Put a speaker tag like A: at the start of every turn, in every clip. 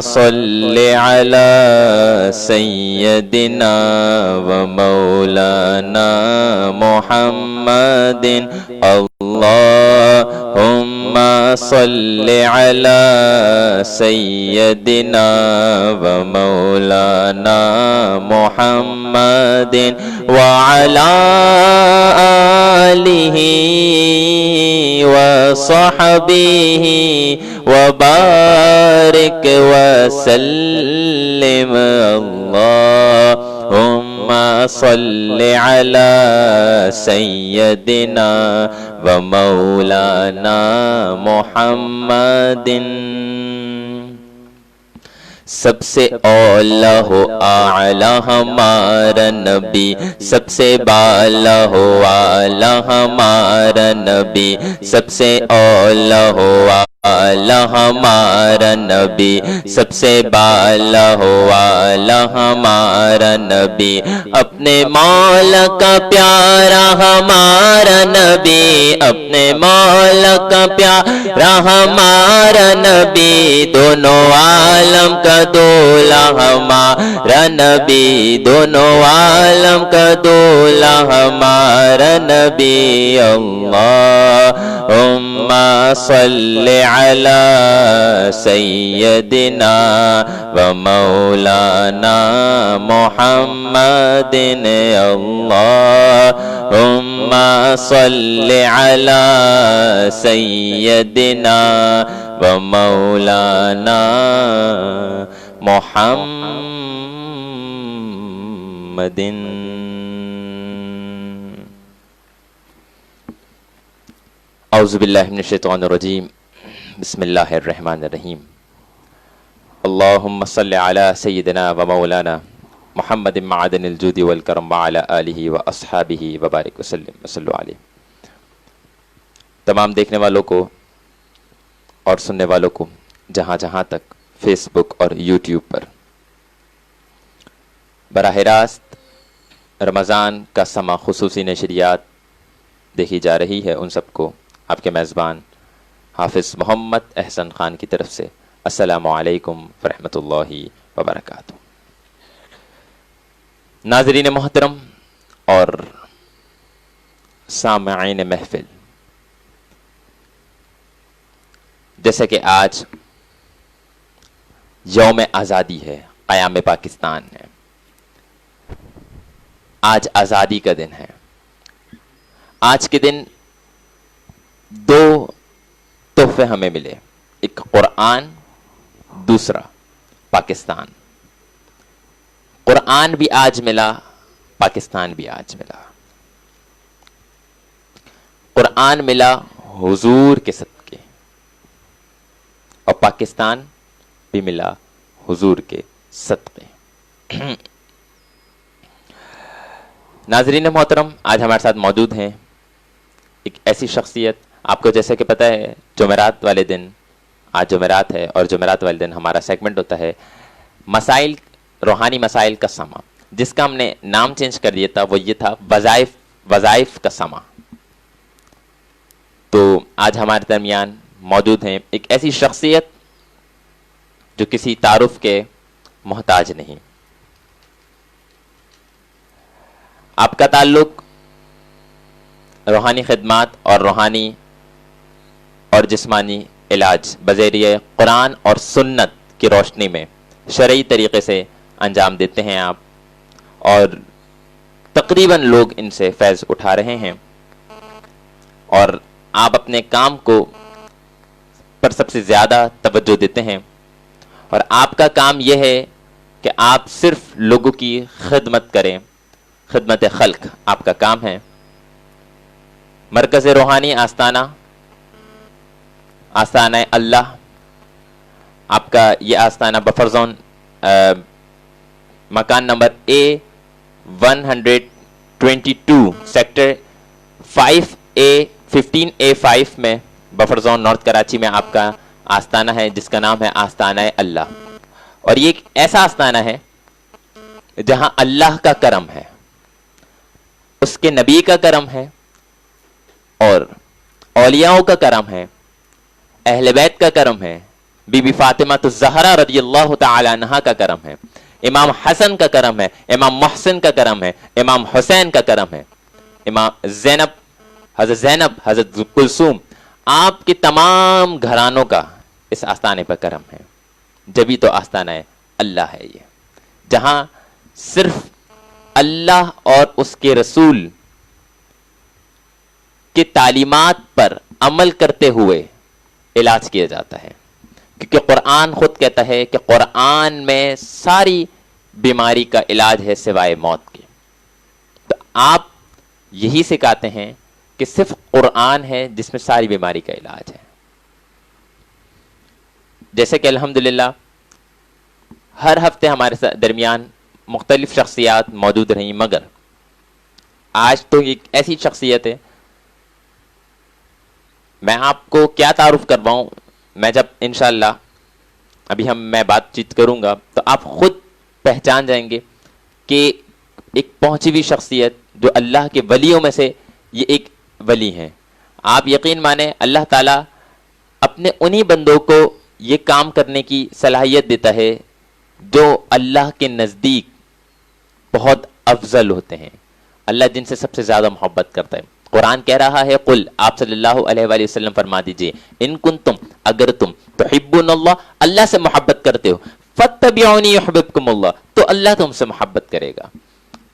A: सल्लि अला सय्यदिना व मौलाना मुहम्मदिन अल्लाहुम्मा सल्लि अला सय्यदिना व मौलाना मुहम्मदिन व अला आलिहि व सहबिहि व बारिक व सल्लिम अल्लाहुम्मा सल्लि अला सय्यदिना व मौलाना मुहम्मदिन। सबसे औला हो आला हमारा नबी, सबसे बाला हो आला हमारा नबी, सबसे औला हो आला हमारा नबी, सबसे बाला हो आला हमारा नबी। अपने मौला का प्यारा हमारा नबी, अपने मौला का प्यारा हमारा नबी, दोनों आलम का दूल्हा हमारा नबी, दोनों आलम का दूल्हा हमारा नबी। अल्लाहुम्मा सल्लि अला सय्यदिना व मौलाना मुहम्मदिन अल्लाहुम्मा सल्लि अला सय्यदिना व मौलाना मुहम्मदिन। औज़ु बिल्लाहि मिनश शैतानिर रजीम, बिस्मिल्लाहिर रहमानिर रहीम। अल्लाहुम्मा सल्लि अला सय्यिदिना व मौलाना मुहम्मदिन मअदनिल जुदी वल करम व अला आलिहि व अस्हाबिहि व बारिक वसल्लम वसल्लु अलैहि। तमाम देखने वालों को और सुनने वालों को जहाँ जहाँ तक फेसबुक और यूट्यूब पर बराह रास्त रमज़ान का समा खुसूसी नशरियात देखी जा रही है, उन सबको आपके मेज़बान हाफिज़ मोहम्मद अहसन ख़ान की तरफ से अस्सलामु अलैकुम वरहमतुल्लाहि वबरकातुहू। नाज़रीन मोहतरम और सामईन महफिल, जैसे कि आज यौम आज़ादी है, क़याम पाकिस्तान है, आज आज़ादी का दिन है। आज के दिन दो तोहफे हमें मिले, एक कुरान, दूसरा पाकिस्तान। कुरान भी आज मिला, पाकिस्तान भी आज मिला। कुरान मिला हुजूर के सदके और पाकिस्तान भी मिला हुजूर के सदके। नाज़रीन मोहतरम, आज हमारे साथ मौजूद हैं एक ऐसी शख्सियत, आपको जैसे कि पता है जुमेरात वाले दिन, आज जुमेरात है और जुमेरात वाले दिन हमारा सेगमेंट होता है मसाइल, रूहानी मसाइल का समा, जिसका हमने नाम चेंज कर दिया था, वो ये था वज़ाइफ का समा। तो आज हमारे दरमियान मौजूद हैं एक ऐसी शख्सियत जो किसी तारुफ के मोहताज नहीं। आपका ताल्लुक रूहानी खिदमात और रूहानी और जिस्मानी इलाज बज़रिए कुरान और सुन्नत की रोशनी में शरई तरीक़े से अंजाम देते हैं आप, और तकरीबन लोग इनसे फैज़ उठा रहे हैं। और आप अपने काम को पर सबसे ज़्यादा तवज्जो देते हैं, और आपका काम यह है कि आप सिर्फ लोगों की खिदमत करें, खिदमत खल्क आपका काम है। मरकज़ रूहानी आस्ताना, आस्ताना अल्लाह, आपका ये आस्ताना बफर जोन मकान नंबर A122 सेक्टर 15A5 में बफर जोन नॉर्थ कराची में आपका आस्ताना है, जिसका नाम है आस्ताना अल्लाह। और ये एक ऐसा आस्ताना है जहां अल्लाह का करम है, उसके नबी का करम है, और औलियाओं का करम है, अहले बैत का करम है, बीबी फातिमा तो ज़हरा रज़ियल्लाहु तआला अन्हा का करम है, इमाम हसन का करम है, इमाम मोहसिन का करम है, इमाम हुसैन का करम है, इमाम ज़ैनब, हज़रत कुलसूम, आपके तमाम घरानों का इस आस्थाने पर करम है। जभी तो आस्थाना है अल्लाह है ये, जहां सिर्फ अल्लाह और उसके रसूल के तालीमात पर अमल करते हुए इलाज किया जाता है। क्योंकि कुरान खुद कहता है कि कुरान में सारी बीमारी का इलाज है सिवाय मौत के। तो आप यही सिखाते हैं कि सिर्फ कुरान है जिसमें सारी बीमारी का इलाज है। जैसे कि अल्हम्दुलिल्लाह हर हफ्ते हमारे दरमियान मुख्तलिफ शख्सियात मौजूद रही, मगर आज तो एक ऐसी शख्सियत है, मैं आपको क्या तारुफ करवाऊं, मैं जब इंशाअल्लाह अभी मैं बातचीत करूंगा तो आप खुद पहचान जाएंगे कि एक पहुंची हुई शख्सियत जो अल्लाह के वलियों में से ये एक वली हैं। आप यकीन माने अल्लाह ताला अपने उन्हीं बंदों को ये काम करने की सलाहियत देता है जो अल्लाह के नज़दीक बहुत अफजल होते हैं, अल्लाह जिनसे सबसे ज़्यादा मोहब्बत करता है। कुरान कह रहा है, कुल, आप सल्लल्लाहु अलैहि वसल्लम फरमा दीजिए, इन कुंतुम, अगर तुम तुहिब्बुनल्लाह, अल्लाह से मोहब्बत करते हो, फत्तबिऊनी युहिब्बुकुमुल्लाह, तो अल्लाह तुमसे मोहब्बत करेगा।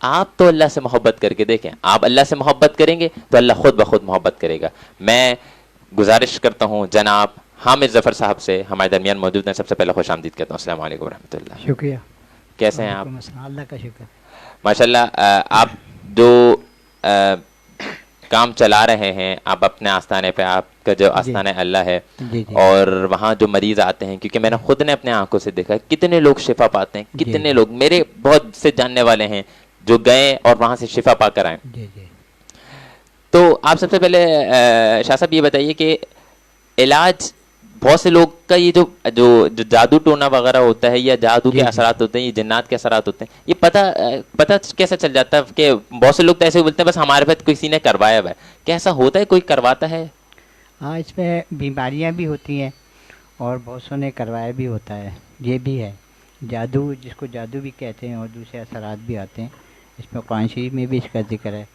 A: आप तो अल्लाह से मोहब्बत करके देखें, आप अल्लाह से मोहब्बत करेंगे तो अल्लाह खुद ब खुद मोहब्बत करेगा। मैं गुजारिश करता हूँ जनाब हामिद जफर साहब से, हमारे दरमियान मौजूद हैं, सबसे पहले खुश आमदीद कहता हूँ। अस्सलाम वालेकुम रहमतुल्लाह।
B: शुक्रिया।
A: कैसे हैं आप?
B: अल्लाह का शुक्र।
A: माशाल्लाह, आप जो काम चला रहे हैं, आप अपने आस्थाने पे, आपका जो आस्थाना अल्लाह है, जी। और वहाँ जो मरीज आते हैं, क्योंकि मैंने खुद ने अपने आंखों से देखा कितने लोग शिफा पाते हैं, कितने लोग मेरे बहुत से जानने वाले हैं जो गए और वहाँ से शिफा पाकर आए। तो आप सबसे पहले शाह साहब ये बताइए कि इलाज बहुत से लोग का ये जो जादू टोना वगैरह होता है या जादू के असरात होते हैं, ये जिन्नात के असरात होते हैं, ये पता कैसे चल जाता है? कि बहुत से लोग तो ऐसे बोलते हैं बस हमारे पास किसी ने करवाया हुआ है, क्या ऐसा होता है? कोई करवाता है?
B: हाँ, इसमें बीमारियां भी होती हैं और बहुत सौ ने करवाया भी होता है, ये भी है। जादू, जिसको जादू भी कहते हैं, और दूसरे असरात भी आते हैं। इसमें कुरान शरीफ में भी इसका जिक्र है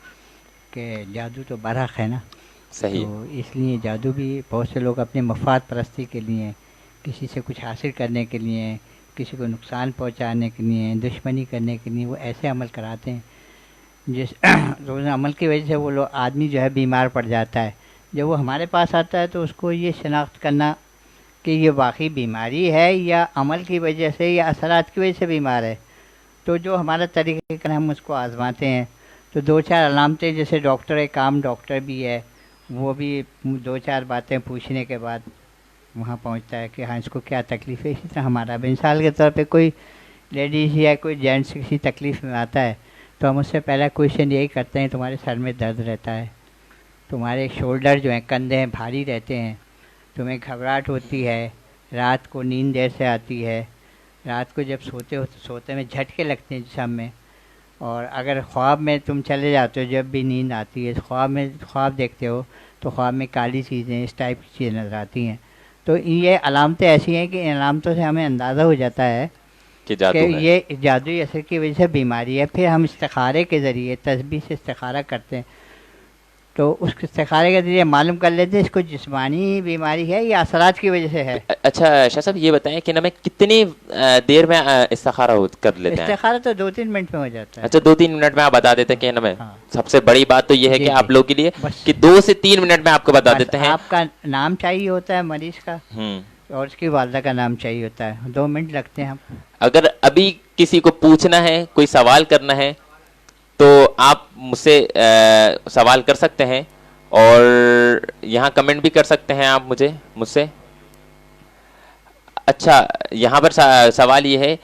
B: कि जादू तो बरहक है ना,
A: सही।
B: तो इसलिए जादू भी बहुत से लोग अपने मफाद परस्ती के लिए, किसी से कुछ हासिल करने के लिए, किसी को नुकसान पहुंचाने के लिए, दुश्मनी करने के लिए वो ऐसे अमल कराते हैं जिस रोज़ अमल की वजह से वो लोग आदमी जो है बीमार पड़ जाता है। जब वो हमारे पास आता है तो उसको ये शनाख्त करना कि ये वाकई बीमारी है या अमल की वजह से या असरात की वजह से बीमार है, तो जो हमारा तरीक़ा हम उसको आजमाते हैं। तो दो चार अलामतें, जैसे डॉक्टर, एक आम डॉक्टर भी है, वो भी दो चार बातें पूछने के बाद वहाँ पहुँचता है कि हाँ इसको क्या तकलीफ़ है। इसी तरह हमारा मिसाल के तौर पे कोई लेडीज़ या कोई जेंट्स किसी तकलीफ़ में आता है तो हम उससे पहला क्वेश्चन यही करते हैं, तुम्हारे सर में दर्द रहता है, तुम्हारे शोल्डर जो हैं, कंधे हैं, भारी रहते हैं, तुम्हें घबराहट होती है, रात को नींद देर से आती है, रात को जब सोते हो तो सोते में झटके लगते हैं जिस्म में, और अगर ख्वाब में तुम चले जाते हो, जब भी नींद आती है, ख्वाब देखते हो तो ख्वाब में काली चीज़ें, इस टाइप की चीज़ें नज़र आती हैं। तो ये अलामतें ऐसी हैं कि इन अलामतों से हमें अंदाज़ा हो जाता है कि ये जादुई असर की वजह से बीमारी है। फिर हम इस्तिखारे के ज़रिए, तस्बीह से इस्तिखारा करते हैं, तो उस इस्तिखारे के ज़रिए मालूम कर लेते हैं इसको जिस्मानी बीमारी है या असरात की वजह से है।
A: अच्छा शाह साहब, ये बताएं कि ना मैं कितनी देर में इस्तिखारा कर लेते हैं?
B: इस्तिखारा तो 2-3 मिनट में हो जाता है।
A: अच्छा, 2-3 मिनट में आप बता देते हैं कि ना मैं,
B: हाँ।
A: सबसे बड़ी बात तो ये है कि आप लोग के लिए कि 2 से 3 मिनट में आपको बता देते हैं।
B: आपका नाम चाहिए होता है मरीज का और उसकी वालदा का नाम चाहिए होता है, 2 मिनट लगते हैं। हम
A: अगर अभी किसी को पूछना है, कोई सवाल करना है, तो आप मुझसे सवाल कर सकते हैं और यहाँ कमेंट भी कर सकते हैं आप मुझसे। अच्छा, यहाँ पर सवाल ये है,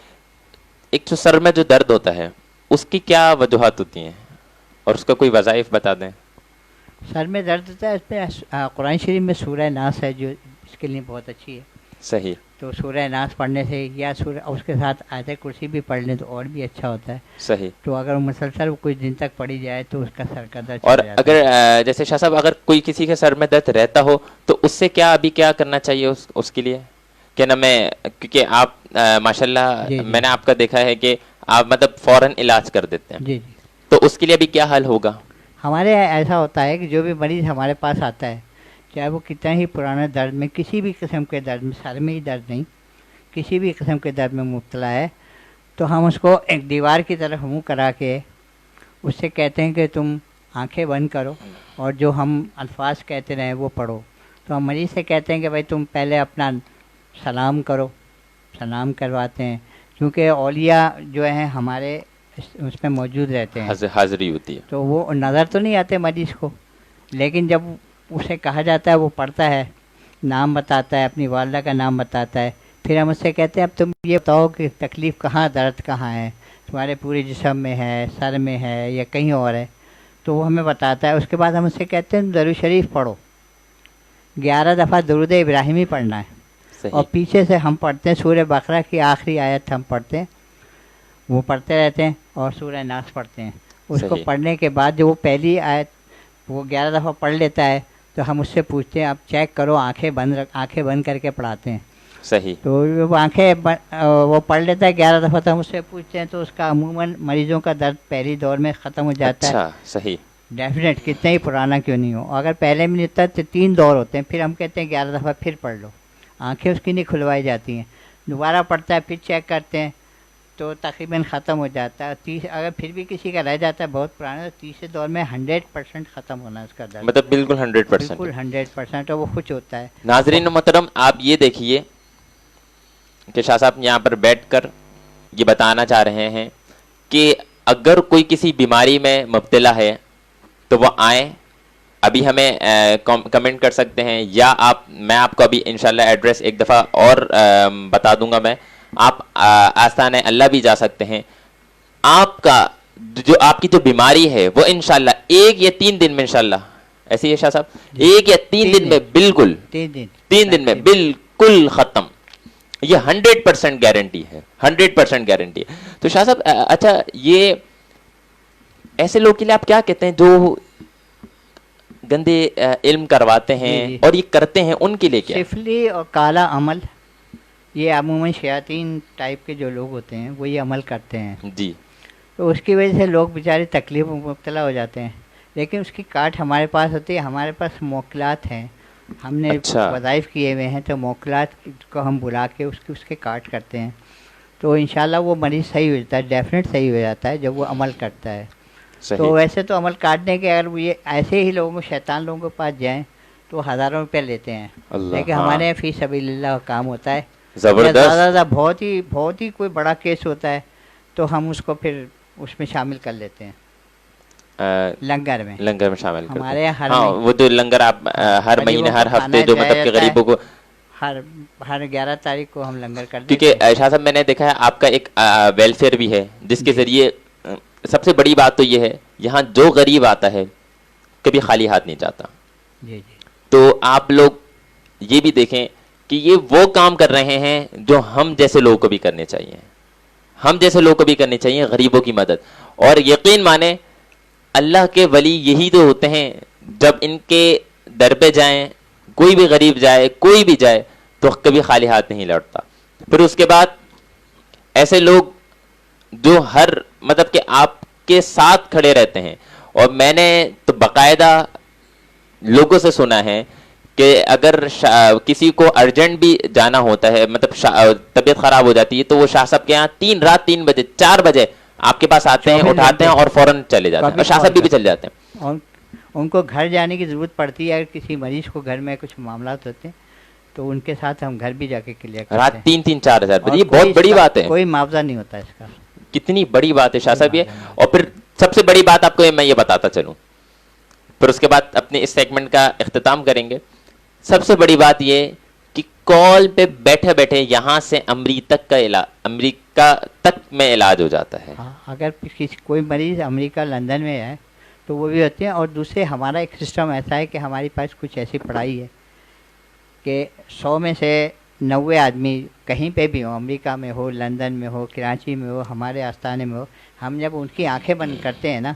A: एक तो सर में जो दर्द होता है उसकी क्या वजूहत होती हैं और उसका कोई वज़ाइफ बता दें।
B: सर में दर्द होता है, इसमें कुरान शरीफ में सूरह नास है जो इसके लिए बहुत अच्छी है। सही। तो सूरह नास पढ़ने से या उसके साथ आयत कुर्सी भी पढ़ लें तो और भी अच्छा होता है।
A: सही। तो
B: अगर मुसलसल कुछ दिन तक पढ़ी जाए तो उसका सर का दर्द।
A: और अगर जैसे शाह साहब, अगर कोई किसी के सर में दर्द रहता हो तो उससे क्या अभी क्या करना चाहिए उसके लिए? क्या नाम है, क्योंकि आप माशाल्लाह
B: जी, जी।
A: मैंने आपका देखा है कि आप मतलब फौरन इलाज कर देते हैं,
B: जी, जी।
A: तो उसके लिए अभी क्या हल होगा?
B: हमारे यहाँ ऐसा होता है कि जो भी मरीज़ हमारे पास आता है, चाहे वो कितना ही पुराना दर्द में, किसी भी किस्म के दर्द में, सर में ही दर्द नहीं, किसी भी किस्म के दर्द में मुब्तला है, तो हम उसको एक दीवार की तरफ मुँह करा के उससे कहते हैं कि तुम आंखें बंद करो और जो हम अल्फाज कहते रहे वो पढ़ो। तो हम मरीज़ से कहते हैं कि भाई तुम पहले अपना सलाम करो, सलाम करवाते हैं, क्योंकि औलिया जो हैं हमारे उसमें मौजूद रहते हैं,
A: हाजिरी होती है।
B: तो वो नज़र तो नहीं आते मरीज़ को, लेकिन जब उसे कहा जाता है वो पढ़ता है, नाम बताता है, अपनी वालदा का नाम बताता है, फिर हम उससे कहते हैं अब तुम ये बताओ कि तकलीफ़ कहाँ, दर्द कहाँ है, तुम्हारे पूरे जिस्म में है, सर में है या कहीं और है, तो वो हमें बताता है। उसके बाद हम उससे कहते हैं दरूद शरीफ पढ़ो, 11 दफ़ा दरूद इब्राहिमी पढ़ना है,
A: सही।
B: और पीछे से हम पढ़ते हैं सूरह बकरा की आखिरी आयत हम पढ़ते हैं, वो पढ़ते रहते हैं, और सूरह नास पढ़ते हैं। उसको
A: सही।
B: पढ़ने के बाद जो वो पहली आयत वो 11 दफ़ा पढ़ लेता है, तो हम उससे पूछते हैं आप चेक करो, आंखें बंद करके पढ़ाते हैं।
A: सही।
B: तो वो वो पढ़ लेता है 11 दफ़ा, तो हम उससे पूछते हैं, तो उसका अमूमन मरीज़ों का दर्द पहली दौर में ख़त्म हो जाता है।
A: अच्छा, सही।
B: डेफिनेट, कितना ही पुराना क्यों नहीं हो, अगर पहले में नहीं होता तो 3 दौर होते हैं, फिर हम कहते हैं 11 दफ़ा फिर पढ़ लो, आंखें उसकी नहीं खुलवाई जाती हैं, दोबारा पढ़ता है, फिर चेक करते हैं, तो तकरीबन ख़त्म हो जाता है। अगर फिर भी किसी का रह जाता है बहुत पुराना, तो तीसरे दौर में 100% ख़त्म होना है उसका दर्द,
A: मतलब बिल्कुल 100%।
B: बिल्कुल 100%, और वो खुश होता है।
A: नाजरीन मोहतरम, आप ये देखिए कि शाह साहब यहाँ पर बैठकर ये बताना चाह रहे हैं कि अगर कोई किसी बीमारी में मुब्तला है तो वो आए, अभी हमें कमेंट कर सकते हैं, या मैं आपको अभी इंशाल्लाह एड्रेस एक दफ़ा और बता दूंगा। मैं आप आस्थान अल्लाह भी जा सकते हैं। आपकी जो बीमारी है वो इंशाल्लाह 1 या 3 दिन में, इंशाल्लाह ऐसे ही है शाह साहब, 1 या 3 दिन में बिल्कुल, 3 दिन में बिल्कुल खत्म। ये 100% गारंटी है, 100% गारंटी है। तो शाह साहब अच्छा, ये ऐसे लोग के लिए आप क्या कहते हैं जो गंदे इल्म करवाते हैं और ये करते हैं, उनके लिए क्या?
B: सिफली और काला अमल, ये अमूमन शयातीन टाइप के जो लोग होते हैं वो ये अमल करते हैं
A: जी।
B: तो उसकी वजह से लोग बेचारे तकलीफ में मुब्तला हो जाते हैं, लेकिन उसकी काट हमारे पास होती है, हमारे पास मौकलात हैं, हमने
A: अच्छा।
B: वज़ाइफ किए हुए हैं, तो मौकलात को हम बुला के उसके काट करते हैं, तो इंशाल्लाह वो मरीज़ सही हो जाता है, डेफिनेट सही हो जाता है जब वो अमल करता है। तो वैसे तो अमल काटने के, अगर ये ऐसे ही लोगों, शैतान लोगों के पास जाएं तो हज़ारों रुपये लेते हैं, लेकिन हमारे यहाँ फ़ी सबीलिल्लाह का काम होता है। ज़्यादा बहुत ही कोई बड़ा केस होता है तो हम उसको फिर उसमें शामिल कर लेते हैं, लंगर में शामिल करते हैं।
A: हमारे यहाँ वो तो लंगर आप हर महीने, हर हफ्ते जो मतलब के गरीबों को
B: हर 11 तारीख को हम लंगर करते हैं।
A: क्योंकि शाह साहब मैंने देखा है आपका एक वेलफेयर भी है, जिसके जरिए सबसे बड़ी बात तो ये है, यहाँ जो गरीब आता है कभी खाली हाथ नहीं जाता।
B: जी।
A: तो आप लोग ये भी देखें कि ये वो काम कर रहे हैं जो हम जैसे लोगों को भी करने चाहिए, हम जैसे लोगों को भी करनी चाहिए, गरीबों की मदद। और यकीन माने अल्लाह के वली यही तो होते हैं, जब इनके दर पे जाएं, कोई भी गरीब जाए, कोई भी जाए, तो कभी खाली हाथ नहीं लौटता। फिर उसके बाद ऐसे लोग जो हर मतलब कि आपके साथ खड़े रहते हैं, और मैंने तो बाकायदा लोगों से सुना है कि अगर किसी को अर्जेंट भी जाना होता है, मतलब तबीयत खराब हो जाती है, तो वो शाह साहब के यहाँ रात 3 बजे 4 बजे आपके पास आते हैं, उठाते हैं और फौरन चले जाते हैं, और शाह साहब भी चले जाते हैं।
B: और उनको घर जाने की ज़रूरत पड़ती है, अगर किसी मरीज को घर में कुछ मामला होते हैं तो उनके साथ हम घर भी जाके क्लियर करते हैं, रात
A: 3-4 हज़ार बजे। ये बहुत बड़ी बात है,
B: कोई मुआवजा नहीं होता इसका।
A: कितनी बड़ी बात है शाह साहब ये। और फिर सबसे बड़ी बात आपको मैं ये बताता चलूं, फिर उसके बाद अपने इस सेगमेंट का इख्तिताम करेंगे। सबसे बड़ी बात ये कि कॉल पे बैठे बैठे यहाँ से अमेरिका तक में इलाज हो जाता है।
B: अगर कोई मरीज़ अमेरिका, लंदन में है तो वो भी होते हैं। और दूसरे, हमारा एक सिस्टम ऐसा है कि हमारे पास कुछ ऐसी पढ़ाई है कि 100 में से 90 आदमी कहीं पे भी हो, अमेरिका में हो, लंदन में हो, कराची में हो, हमारे आस्थाने में हो, हम जब उनकी आंखें बंद करते हैं ना,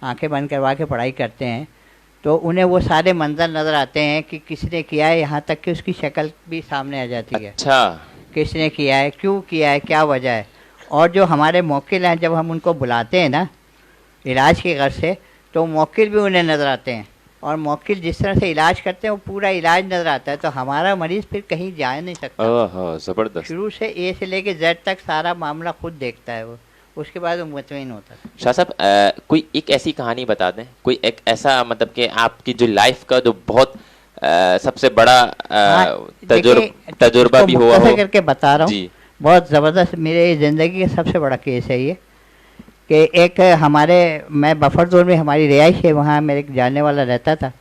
B: आंखें बंद करवा के पढ़ाई करते हैं, तो उन्हें वो सारे मंजर नज़र आते हैं कि किसने किया है, यहाँ तक कि उसकी शक्ल भी सामने आ जाती है।
A: अच्छा।
B: किसने किया है, क्यों किया है, क्या वजह है। और जो हमारे मौकिल हैं, जब हम उनको बुलाते हैं ना इलाज के घर से, तो मौकिल भी उन्हें नज़र आते हैं, और मौकिल जिस तरह से इलाज करते हैं वो पूरा इलाज नज़र आता है। तो हमारा मरीज़ फिर कहीं जा नहीं सकता।
A: ओह, ज़बरदस्त।
B: शुरू से ए से लेके जेड तक सारा मामला खुद देखता है वो, उसके बाद वो मुतमईन होता है।
A: शाह साहब, कोई एक ऐसी कहानी बता दें, कोई एक ऐसा मतलब कि आपकी जो लाइफ का जो बहुत सबसे बड़ा
B: हाँ, देखिए,
A: तजुर्बा
B: इसको
A: भी हुआ
B: मुख्तसर
A: हो।
B: करके बता रहा हूँ।
A: जी।
B: बहुत ज़बरदस्त मेरे ज़िंदगी का सबसे बड़ा केस है ये, कि एक हमारे, मैं बफर जोन में हमारी रिहाइश है, वहाँ मेरे एक जानने वाला रहता था,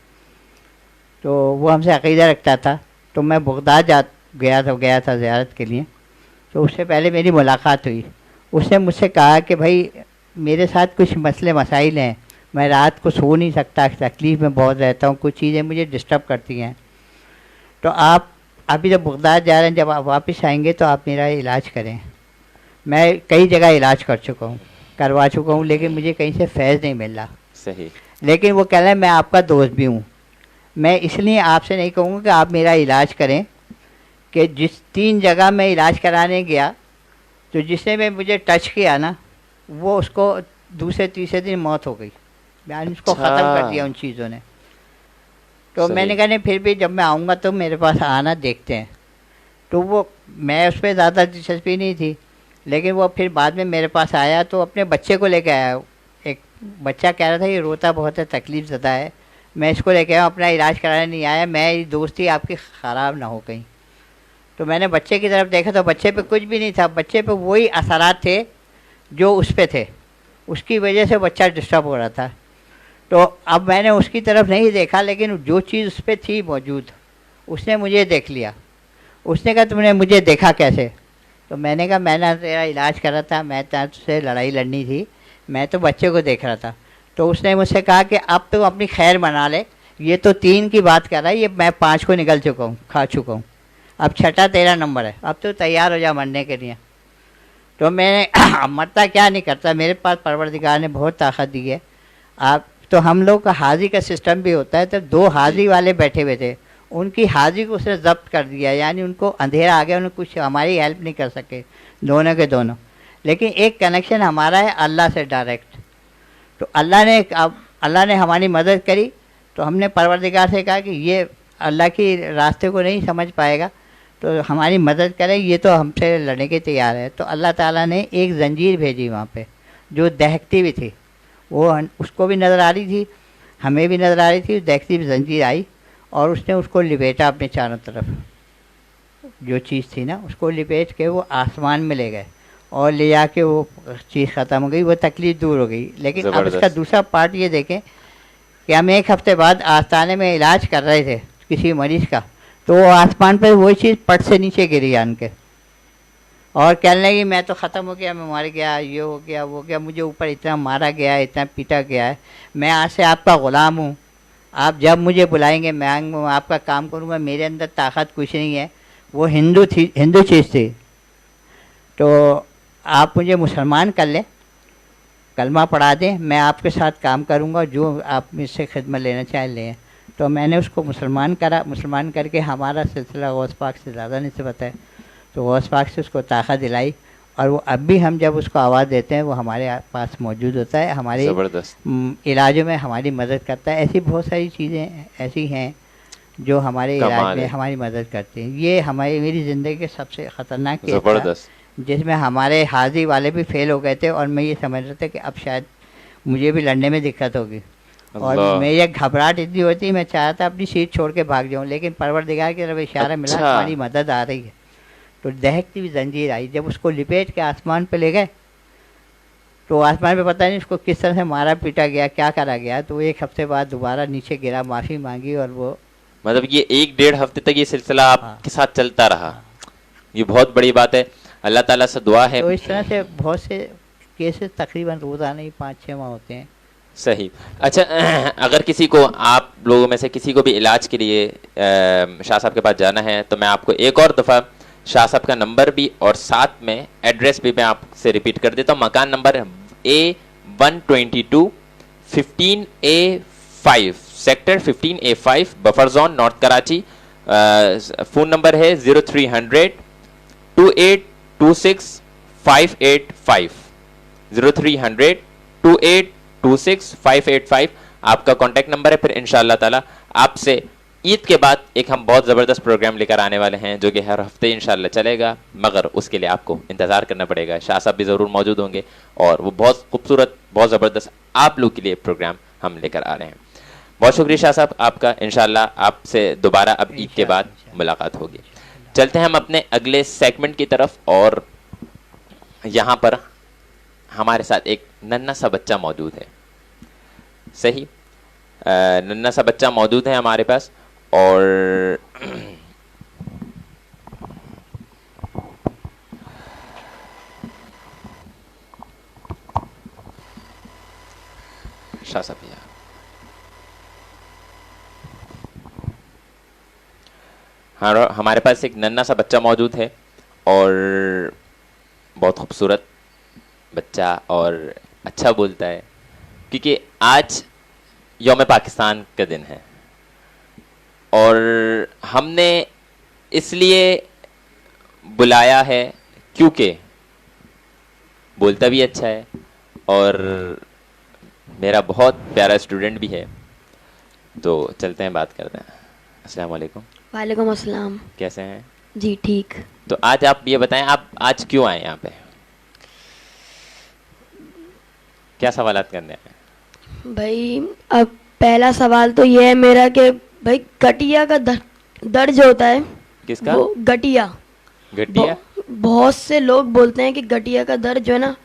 B: तो वो हमसे अक़ीदा रखता था। तो मैं बगदाद गया था ज़ियारत के लिए। तो उससे पहले मेरी मुलाकात हुई। उसने मुझसे कहा कि भाई मेरे साथ कुछ मसले मसाइल हैं, मैं रात को सो नहीं सकता, तकलीफ़ में बहुत रहता हूँ, कुछ चीज़ें मुझे डिस्टर्ब करती हैं। तो आप अभी जब बगदाद जा रहे हैं, जब आप वापस आएंगे तो आप मेरा इलाज करें। मैं कई जगह इलाज करवा चुका हूँ, लेकिन मुझे कहीं से फैज़ नहीं मिल रहा।
A: सही।
B: लेकिन वो कह रहे हैं मैं आपका दोस्त भी हूँ, मैं इसलिए आपसे नहीं कहूँगा कि आप मेरा इलाज करें, कि जिस 3 जगह मैं इलाज कराने गया, तो जिसने भी मुझे टच किया ना, वो उसको दूसरे तीसरे दिन मौत हो गई। यानी उसको
A: अच्छा।
B: ख़त्म कर दिया उन चीज़ों ने। तो
A: सही।
B: मैंने कहा नहीं, फिर भी जब मैं आऊँगा तो मेरे पास आना, देखते हैं। तो वो, मैं उस पर ज़्यादा दिलचस्पी नहीं थी, लेकिन वो फिर बाद में मेरे पास आया, तो अपने बच्चे को लेकर आया। एक बच्चा कह रहा था ये रोता बहुत है, तकलीफ़ ज़्यादा है, मैं इसको लेके आया, अपना इलाज कराने नहीं आया, मैं दोस्ती आपकी ख़राब ना हो कहीं। तो मैंने बच्चे की तरफ देखा, तो बच्चे पे कुछ भी नहीं था, बच्चे पे वही असरात थे जो उस पे थे, उसकी वजह से बच्चा डिस्टर्ब हो रहा था। तो अब मैंने उसकी तरफ नहीं देखा, लेकिन जो चीज़ उस पर थी मौजूद, उसने मुझे देख लिया। उसने कहा तुमने मुझे देखा कैसे? तो मैंने कहा मैंने तेरा इलाज करा था, मैं तुझसे लड़ाई लड़नी थी, मैं तो बच्चे को देख रहा था। तो उसने मुझसे कहा कि अब तो अपनी खैर मना ले, ये तो 3 की बात कर रहा है, ये मैं 5 को निकल चुका हूँ, खा चुका हूँ, अब 6ठा तेरा नंबर है, अब तो तैयार हो जा मरने के लिए। तो मैंने मरता क्या नहीं करता, मेरे पास परवरदिगार ने बहुत ताकत दी है। आप तो हम लोग का हाजी का सिस्टम भी होता है, तो 2 हाजी वाले बैठे हुए थे, उनकी हाजी को उसने जब्त कर दिया, यानी उनको अंधेरा आ गया, उन्हें कुछ हमारी हेल्प नहीं कर सके, दोनों के दोनों। लेकिन एक कनेक्शन हमारा है अल्लाह से डायरेक्ट। तो अल्लाह ने हमारी मदद करी, तो हमने परवरदिगार से कहा कि ये अल्लाह की रास्ते को नहीं समझ पाएगा, तो हमारी मदद करें, ये तो हमसे लड़ने के तैयार है। तो अल्लाह ताला ने एक ज़ंजीर भेजी वहाँ पे, जो दहकती भी थी, वो उसको भी नज़र आ रही थी, हमें भी नज़र आ रही थी, दहकती भी ज़ंजीर आई, और उसने उसको लिपेटा अपने चारों तरफ। जो चीज़ थी ना, उसको लिपेट के वो आसमान में ले गए, और ले जाके वो चीज़ ख़त्म हो गई, वो तकलीफ़ दूर हो गई। लेकिन अब इसका दूसरा पार्ट ये देखें कि हम 1 हफ़्ते बाद आस्ताने में इलाज कर रहे थे किसी मरीज़ का, तो वो आसमान पर वही चीज़ पट से नीचे गिरी आन के, और कहने लगी मैं तो ख़त्म हो गया, मैं मर गया, ये हो गया, वो गया, मुझे ऊपर इतना मारा गया है, इतना पीटा गया है, मैं आज से आपका ग़ुलाम हूँ, आप जब मुझे बुलाएंगे मैं आपका काम करूँगा, मेरे अंदर ताकत कुछ नहीं है। वो हिंदू चीज़ थी। तो आप मुझे मुसलमान कर लें, कलमा पढ़ा दें, मैं आपके साथ काम करूँगा, जो आप मुझसे खिदमत लेना चाहें लें। तो मैंने उसको मुसलमान करा, मुसलमान करके हमारा सिलसिला गौस पाक से ज़्यादा निस्बत है, तो गौस पाक से उसको ताकत दिलाई, और वो अब भी हम जब उसको आवाज़ देते हैं वो हमारे पास मौजूद होता है, हमारे इलाजों में हमारी मदद करता है। ऐसी बहुत सारी चीज़ें ऐसी हैं जो हमारे इलाज में हमारी मदद करती हैं। ये मेरी ज़िंदगी के सबसे ख़तरनाक केस था, जिसमें हमारे हाजी वाले भी फेल हो गए थे, और मैं ये समझ रहा था कि अब शायद मुझे भी लड़ने में दिक्कत होगी, और मेरी घबराहट इतनी होती, मैं चाहता था अपनी सीट छोड़ के भाग जाऊँ, लेकिन परवरदिगार की तरफ इशारा मिला, हमारी मदद आ रही है। तो दहकती हुई जंजीर आई, जब उसको लिपेट के आसमान पे ले गए, तो आसमान पे पता नहीं उसको किस तरह से मारा पीटा गया, क्या करा गया। तो 1 हफ़्ते बाद दोबारा नीचे गिरा, माफ़ी मांगी, और वो
A: मतलब ये 1-1.5 हफ्ते तक ये सिलसिला आपके साथ चलता रहा। ये बहुत बड़ी बात है, अल्लाह ताला से दुआ है।
B: तो इस तरह से बहुत से केसेस तकरीबन रोज़ाना ही 5-6 माह होते हैं।
A: सही। अच्छा, अगर किसी को, आप लोगों में से किसी को भी इलाज के लिए शाह साहब के पास जाना है, तो मैं आपको एक और दफ़ा शाह साहब का नंबर भी और साथ में एड्रेस भी मैं आपसे रिपीट कर देता हूँ। मकान number A122 15A5 sector 15A5 buffer zone north Karachi. Phone number है 0300-2826-585 0300-2826-585 आपका कॉन्टैक्ट नंबर है। फिर इंशाअल्लाह ताला आपसे ईद के बाद एक हम बहुत ज़बरदस्त प्रोग्राम लेकर आने वाले हैं जो कि हर हफ्ते इंशाअल्लाह चलेगा, मगर उसके लिए आपको इंतज़ार करना पड़ेगा। शाह साहब भी ज़रूर मौजूद होंगे और वो बहुत खूबसूरत, बहुत ज़बरदस्त आप लोग के लिए प्रोग्राम हम लेकर आ रहे हैं। बहुत शुक्रिया शाह साहब आपका। इंशाअल्लाह आपसे दोबारा अब ईद के बाद मुलाकात होगी। चलते हैं हम अपने अगले सेगमेंट की तरफ और यहाँ पर हमारे साथ एक नन्हा सा बच्चा मौजूद है। सही, नन्हा सा बच्चा मौजूद है हमारे पास और शाह साहब भैया, हाँ, हमारे पास एक नन्हा सा बच्चा मौजूद है और बहुत खूबसूरत बच्चा और अच्छा बोलता है, क्योंकि आज यौम पाकिस्तान का दिन है और हमने इसलिए बुलाया है क्योंकि बोलता भी अच्छा है और मेरा बहुत प्यारा स्टूडेंट भी है। तो चलते हैं, बात करते हैं। अस्सलाम वालेकुम।
C: वालेकुम अस्सलाम।
A: कैसे हैं?
C: जी ठीक।
A: तो आज आप ये बताएं, आप आज क्यों आए यहाँ पे, क्या सवालात करने आए?
C: भाई अब पहला सवाल तो ये है मेरा कि भाई गठिया का दर्द जो होता है,
A: किसका?
C: वो गठिया।
A: गठिया?
C: बहुत से लोग बोलते हैं कि गठिया का दर्द जो है ना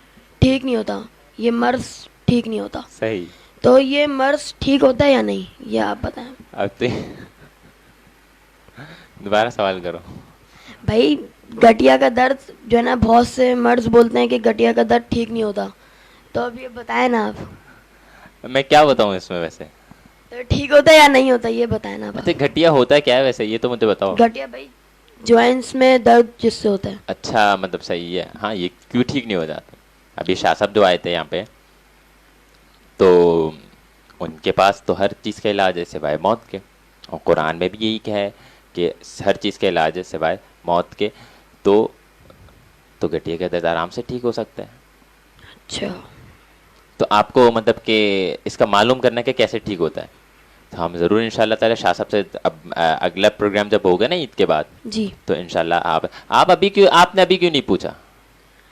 C: ठीक नहीं होता, ये मर्ज ठीक नहीं होता।
A: सही।
C: तो ये मर्ज ठीक होता है या नहीं, ये आप बताएं।
A: अब तो दोबारा सवाल करो।
C: भाई गठिया का दर्द जो है ना, बहुत से मर्ज बोलते हैं कि गठिया का दर्द ठीक नहीं होता, तो अब ये बताएं ना आप।
A: मैं क्या बताऊं इसमें वैसे?
C: तो ठीक होता है या नहीं होता, ये बताएं ना आप।
A: अच्छा, घटिया होता है क्या है वैसे, ये तो मुझे बताओ।
C: गठिया भाई जॉइंट्स में दर्द जिससे होता है।
A: अच्छा, मतलब सही है। हाँ, ये क्यों ठीक नहीं हो जाता? अभी शाह साहब जो आए थे यहाँ पे, तो उनके पास तो हर चीज़ का इलाज है सिवाय मौत के, और कुरान में भी यही है कि हर चीज़ का इलाज है सिवाय मौत के। तो गठिया का दर्द आराम से ठीक हो सकता है।
C: अच्छा,
A: तो आपको मतलब कि इसका मालूम करना कि कैसे ठीक होता है, तो हम ज़रूर इंशाल्लाह ताला शाह साहब से अब अगला प्रोग्राम जब होगा ना ईद के बाद,
C: जी,
A: तो इंशाल्लाह आप अभी क्यों, आपने अभी क्यों नहीं पूछा?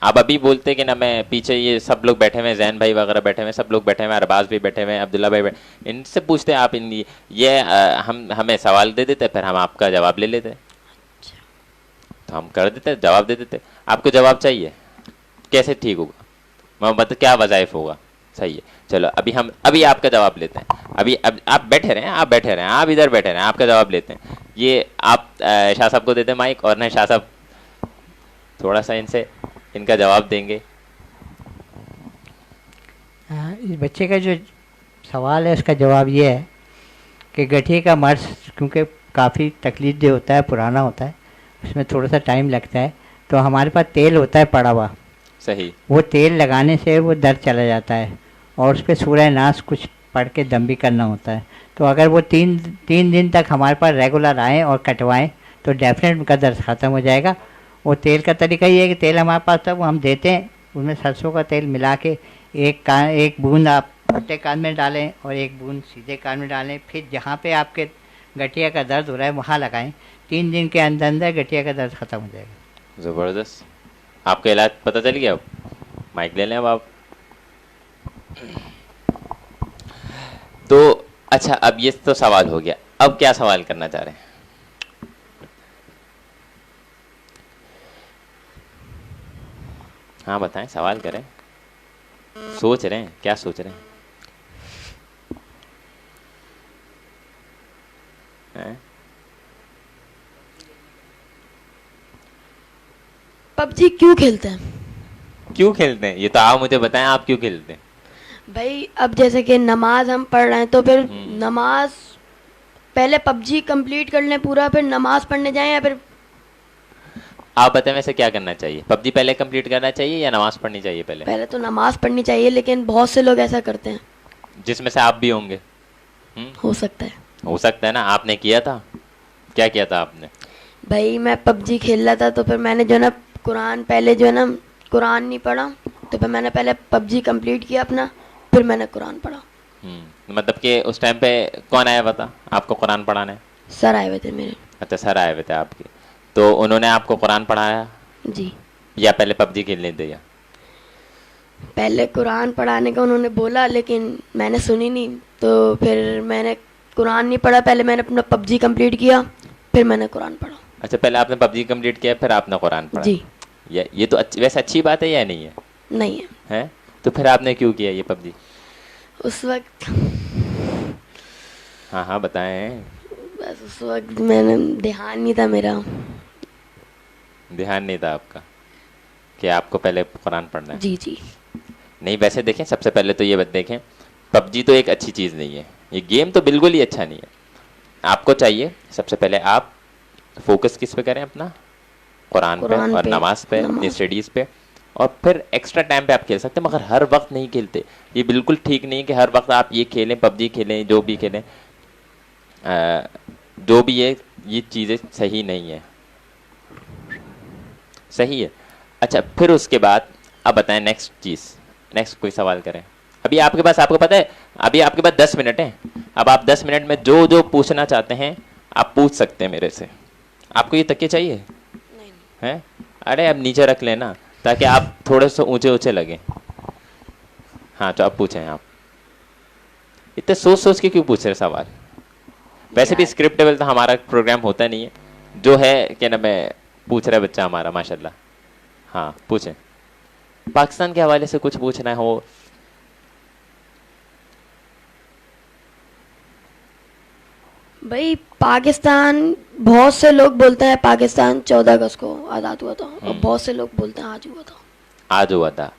A: आप अभी बोलते कि ना मैं पीछे ये सब लोग बैठे हुए हैं, जैन भाई वगैरह बैठे हुए हैं, सब लोग बैठे हुए हैं, अरबाज भी बैठे हुए हैं, अब्दुल्ला भाई बैठे, इनसे पूछते आप ये हम हमें सवाल दे देते, फिर हम आपका जवाब ले लेते, तो हम कर देते, जवाब दे देते। आपको जवाब चाहिए कैसे ठीक होगा, मैं मतलब क्या वज़ाइफ होगा? सही है, चलो अभी आपका जवाब लेते हैं। अब आप बैठे रहें, आप इधर बैठे रहें, आपका जवाब लेते हैं। ये आप शाह साहब को देते हैं माइक, और ना शाह साहब थोड़ा सा इनका जवाब देंगे।
B: इस बच्चे का जो सवाल है उसका जवाब ये है कि गठिया का मर्ज क्योंकि काफ़ी तकलीफ दे होता है, पुराना होता है, उसमें थोड़ा सा टाइम लगता है, तो हमारे पास तेल होता है पड़ा हुआ,
A: सही,
B: वो तेल लगाने से वो दर्द चला जाता है, और उस पर सूरह नास कुछ पढ़ के दम भी करना होता है। तो अगर वो तीन दिन तक हमारे पास रेगुलर आएँ और कटवाएँ तो डेफिनेट उनका दर्द ख़त्म हो जाएगा। वो तेल का तरीका ये है कि तेल हमारे पास था वो हम देते हैं, उसमें सरसों का तेल मिला के एक बूंद आप उल्टे कान में डालें और एक बूंद सीधे कान में डालें, फिर जहाँ पे आपके गठिया का दर्द हो रहा है वहाँ लगाएं। 3 दिन के अंदर अंदर गठिया का दर्द ख़त्म हो जाएगा।
A: ज़बरदस्त, आपका इलाज पता चल गया। अब माइक ले लें अब आप। तो अच्छा, अब ये तो सवाल हो गया, अब क्या सवाल करना चाह रहे हैं? हाँ बताएं, सवाल करें, सोच रहे हैं, क्या सोच रहे हैं?
C: पबजी क्यों खेलते हैं?
A: क्यों खेलते हैं ये तो आप मुझे बताएं, आप क्यों खेलते हैं?
C: भाई अब जैसे कि नमाज हम पढ़ रहे हैं, तो फिर नमाज पहले पबजी कंप्लीट कर लें पूरा, फिर नमाज पढ़ने जाएं, या फिर
A: आप बताएं वैसे क्या करना चाहिए? पबजी पहले कंप्लीट करना चाहिए या नमाज पढ़नी चाहिए पहले?
C: पहले तो नमाज पढ़नी चाहिए, लेकिन बहुत से लोग ऐसा करते हैं।
A: जिसमें से आप भी होंगे।
C: हो सकता है।
A: हो सकता है ना, आपने किया था? क्या किया था आपने?
C: भाई मैं पबजी खेल रहा था तो फिर मैंने जो है ना कुरान पहले जो है ना कुरान नहीं पढ़ा, तो फिर मैंने पहले पबजी कंप्लीट किया अपना, फिर मैंने कुरान पढ़ा।
A: मतलब कि उस टाइम पे कौन आया हुआ था आपको कुरान पढ़ाने?
C: सर आए हुए थे मेरे।
A: अच्छा, सर आए हुए थे आपके, तो उन्होंने आपको कुरान पढ़ाया
C: जी।
A: या पहले पबजी खेलने दिया?
C: पहले कुरान पढ़ाने का उन्होंने बोला लेकिन मैंने सुनी नहीं, तो फिर मैंने कुरान नहीं पढ़ा, पहले मैंने अपना पबजी कंप्लीट किया, फिर मैंने कुरान पढ़ा।
A: अच्छा, पहले आपने पबजी कंप्लीट किया फिर आपने कुरान पढ़ा?
C: जी।
A: ये तो वैसे अच्छी बात है या नहीं है?
C: नहीं है।
A: हैं? तो फिर आपने क्यों किया ये पबजी?
C: उस वक्त
A: हाँ हाँ बताएं।
C: बस उस वक्त मैंने ध्यान नहीं था मेरा।
A: ध्यान नहीं था आपका कि आपको पहले कुरान पढ़ना है?
C: जी जी।
A: नहीं, वैसे देखें, सबसे पहले तो ये बात देखें, पबजी तो एक अच्छी चीज़ नहीं है, ये गेम तो बिल्कुल ही अच्छा नहीं है। आपको चाहिए सबसे पहले आप फोकस किस पे करें अपना? कुरान पे और नमाज पे, अपनी स्टडीज़ पे, और फिर एक्स्ट्रा टाइम पे आप खेल सकते हैं, मगर हर वक्त नहीं खेलते। ये बिल्कुल ठीक नहीं है कि हर वक्त आप ये खेलें, पबजी खेलें, जो भी खेलें, जो भी है, ये चीज़ें सही नहीं है। सही है। अच्छा, फिर उसके बाद अब बताएं नेक्स्ट चीज़, नेक्स्ट कोई सवाल करें। अभी आपके पास, आपको पता है अभी आपके पास 10 मिनट हैं। अब आप 10 मिनट में जो जो पूछना चाहते हैं आप पूछ सकते हैं मेरे से। आपको ये तकिए चाहिए?
C: नहीं।
A: हैं? अरे अब नीचे रख लेना ताकि आप थोड़े से ऊंचे ऊंचे लगें। हाँ, तो अब पूछें आप। इतने सोच सोच के क्यों पूछ रहे सवाल? वैसे भी स्क्रिप्टेबल तो हमारा प्रोग्राम होता नहीं है, जो है क्या नाम है, पूछ रहा है बच्चा हमारा माशाल्लाह। हाँ पूछें, पाकिस्तान के हवाले से कुछ पूछना हो।
C: भाई पाकिस्तान, बहुत से लोग बोलते हैं पाकिस्तान 14 अगस्त को आज़ाद हुआ था, और बहुत से लोग बोलते हैं आज हुआ था।
A: आज हुआ था।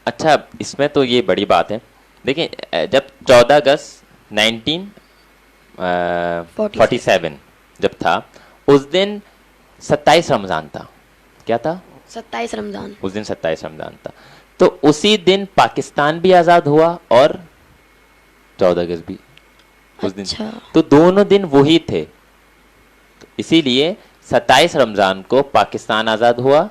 A: अच्छा, इसमें तो ये बड़ी बात है। देखिए, जब 14 अगस्त 1947 जब था, उस दिन 27 रमज़ान था। क्या था?
C: 27 रमज़ान।
A: उस दिन 27 रमज़ान था। तो उसी दिन पाकिस्तान भी आज़ाद हुआ और 14 अगस्त भी उस दिन।
C: अच्छा।
A: तो दोनों दिन वही थे, तो इसीलिए 27 रमज़ान को पाकिस्तान आज़ाद हुआ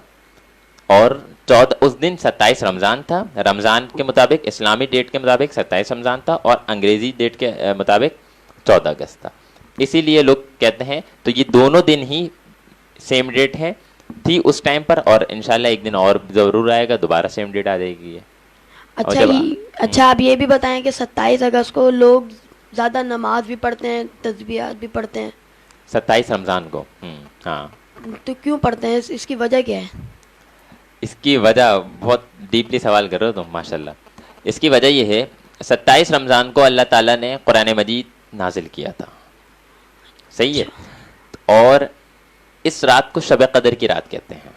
A: और 14 उस दिन 27 रमज़ान था। रमज़ान के मुताबिक, इस्लामी डेट के मुताबिक 27 रमज़ान था और अंग्रेज़ी डेट के मुताबिक 14 अगस्त था। इसीलिए लोग कहते हैं, तो ये दोनों दिन ही सेम डेट है, थी उस टाइम पर, और इंशाल्लाह एक दिन और ज़रूर आएगा, दोबारा सेम डेट आ जाएगी ये।
C: अच्छा, आप ये भी बताएं कि 27 अगस्त को लोग ज़्यादा नमाज भी पढ़ते हैं, तस्बीहात भी पढ़ते हैं।
A: 27 रमज़ान को। हाँ,
C: तो क्यों पढ़ते हैं, इसकी वजह क्या है?
A: इसकी वजह, बहुत डीपली सवाल कर रहे हो तुम माशाल्लाह। इसकी वजह यह है, 27 रमज़ान को अल्लाह ताला ने कुरान मजीद नाजिल किया था। सही है। और इस रात को शब कदर की रात कहते हैं।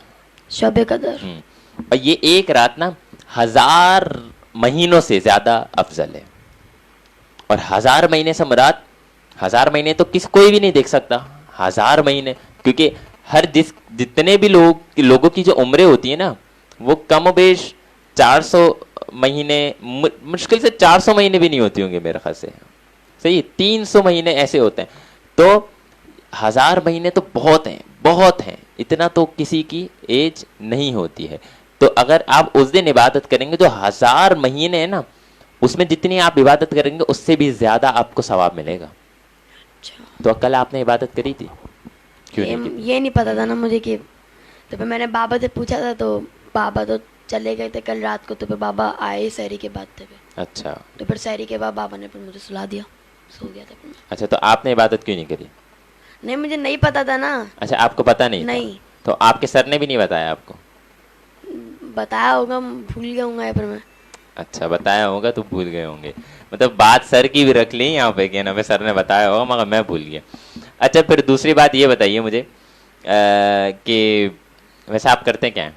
C: शब कदर।
A: और ये एक रात ना 1000 महीनों से ज़्यादा अफजल है। और 1000 महीने से मुराद, 1000 महीने तो कोई भी नहीं देख सकता, 1000 महीने, क्योंकि हर जितने भी लोगों की जो उम्रें होती है ना, वो कम बेश 400 महीने, मुश्किल से 400 महीने भी नहीं होती होंगे मेरे ख्याल से। सही, 300 महीने ऐसे होते हैं। तो 1000 महीने तो बहुत हैं, बहुत हैं, इतना तो किसी की एज नहीं होती है। तो अगर आप उस दिन इबादत करेंगे, जो 1000 महीने है ना, उसमें जितनी आप इबादत करेंगे उससे भी ज्यादा आपको सवाब मिलेगा।
C: अच्छा।
A: तो कल आपने इबादत करी थी? क्यों नहीं की?
C: ये नहीं पता था ना मुझे कि, तो फिर मैंने बाबा से पूछा था, तो बाबा तो चले गए थे कल रात को, तो फिर बाबा आए सहरी के बाद थे।
A: अच्छा।
C: तो फिर सहरी के बाद बाबा ने फिर मुझे सुला दिया, सो गया था फिर मैं।
A: अच्छा, तो आपने इबादत क्यों नहीं करी?
C: नहीं, मुझे नहीं पता था ना।
A: अच्छा, आपको पता नहीं
C: नहीं
A: था? तो आपके सर ने भी नहीं बताया आपको?
C: बताया होगा, भूल गया हूँ फिर मैं।
A: अच्छा, बताया होगा तो भूल गए होंगे, मतलब बात सर की भी रख ली यहाँ पे कि ना, सर ने बताया होगा मगर मैं भूल गया। अच्छा, फिर दूसरी बात ये बताइए मुझे कि वैसे आप करते क्या हैं?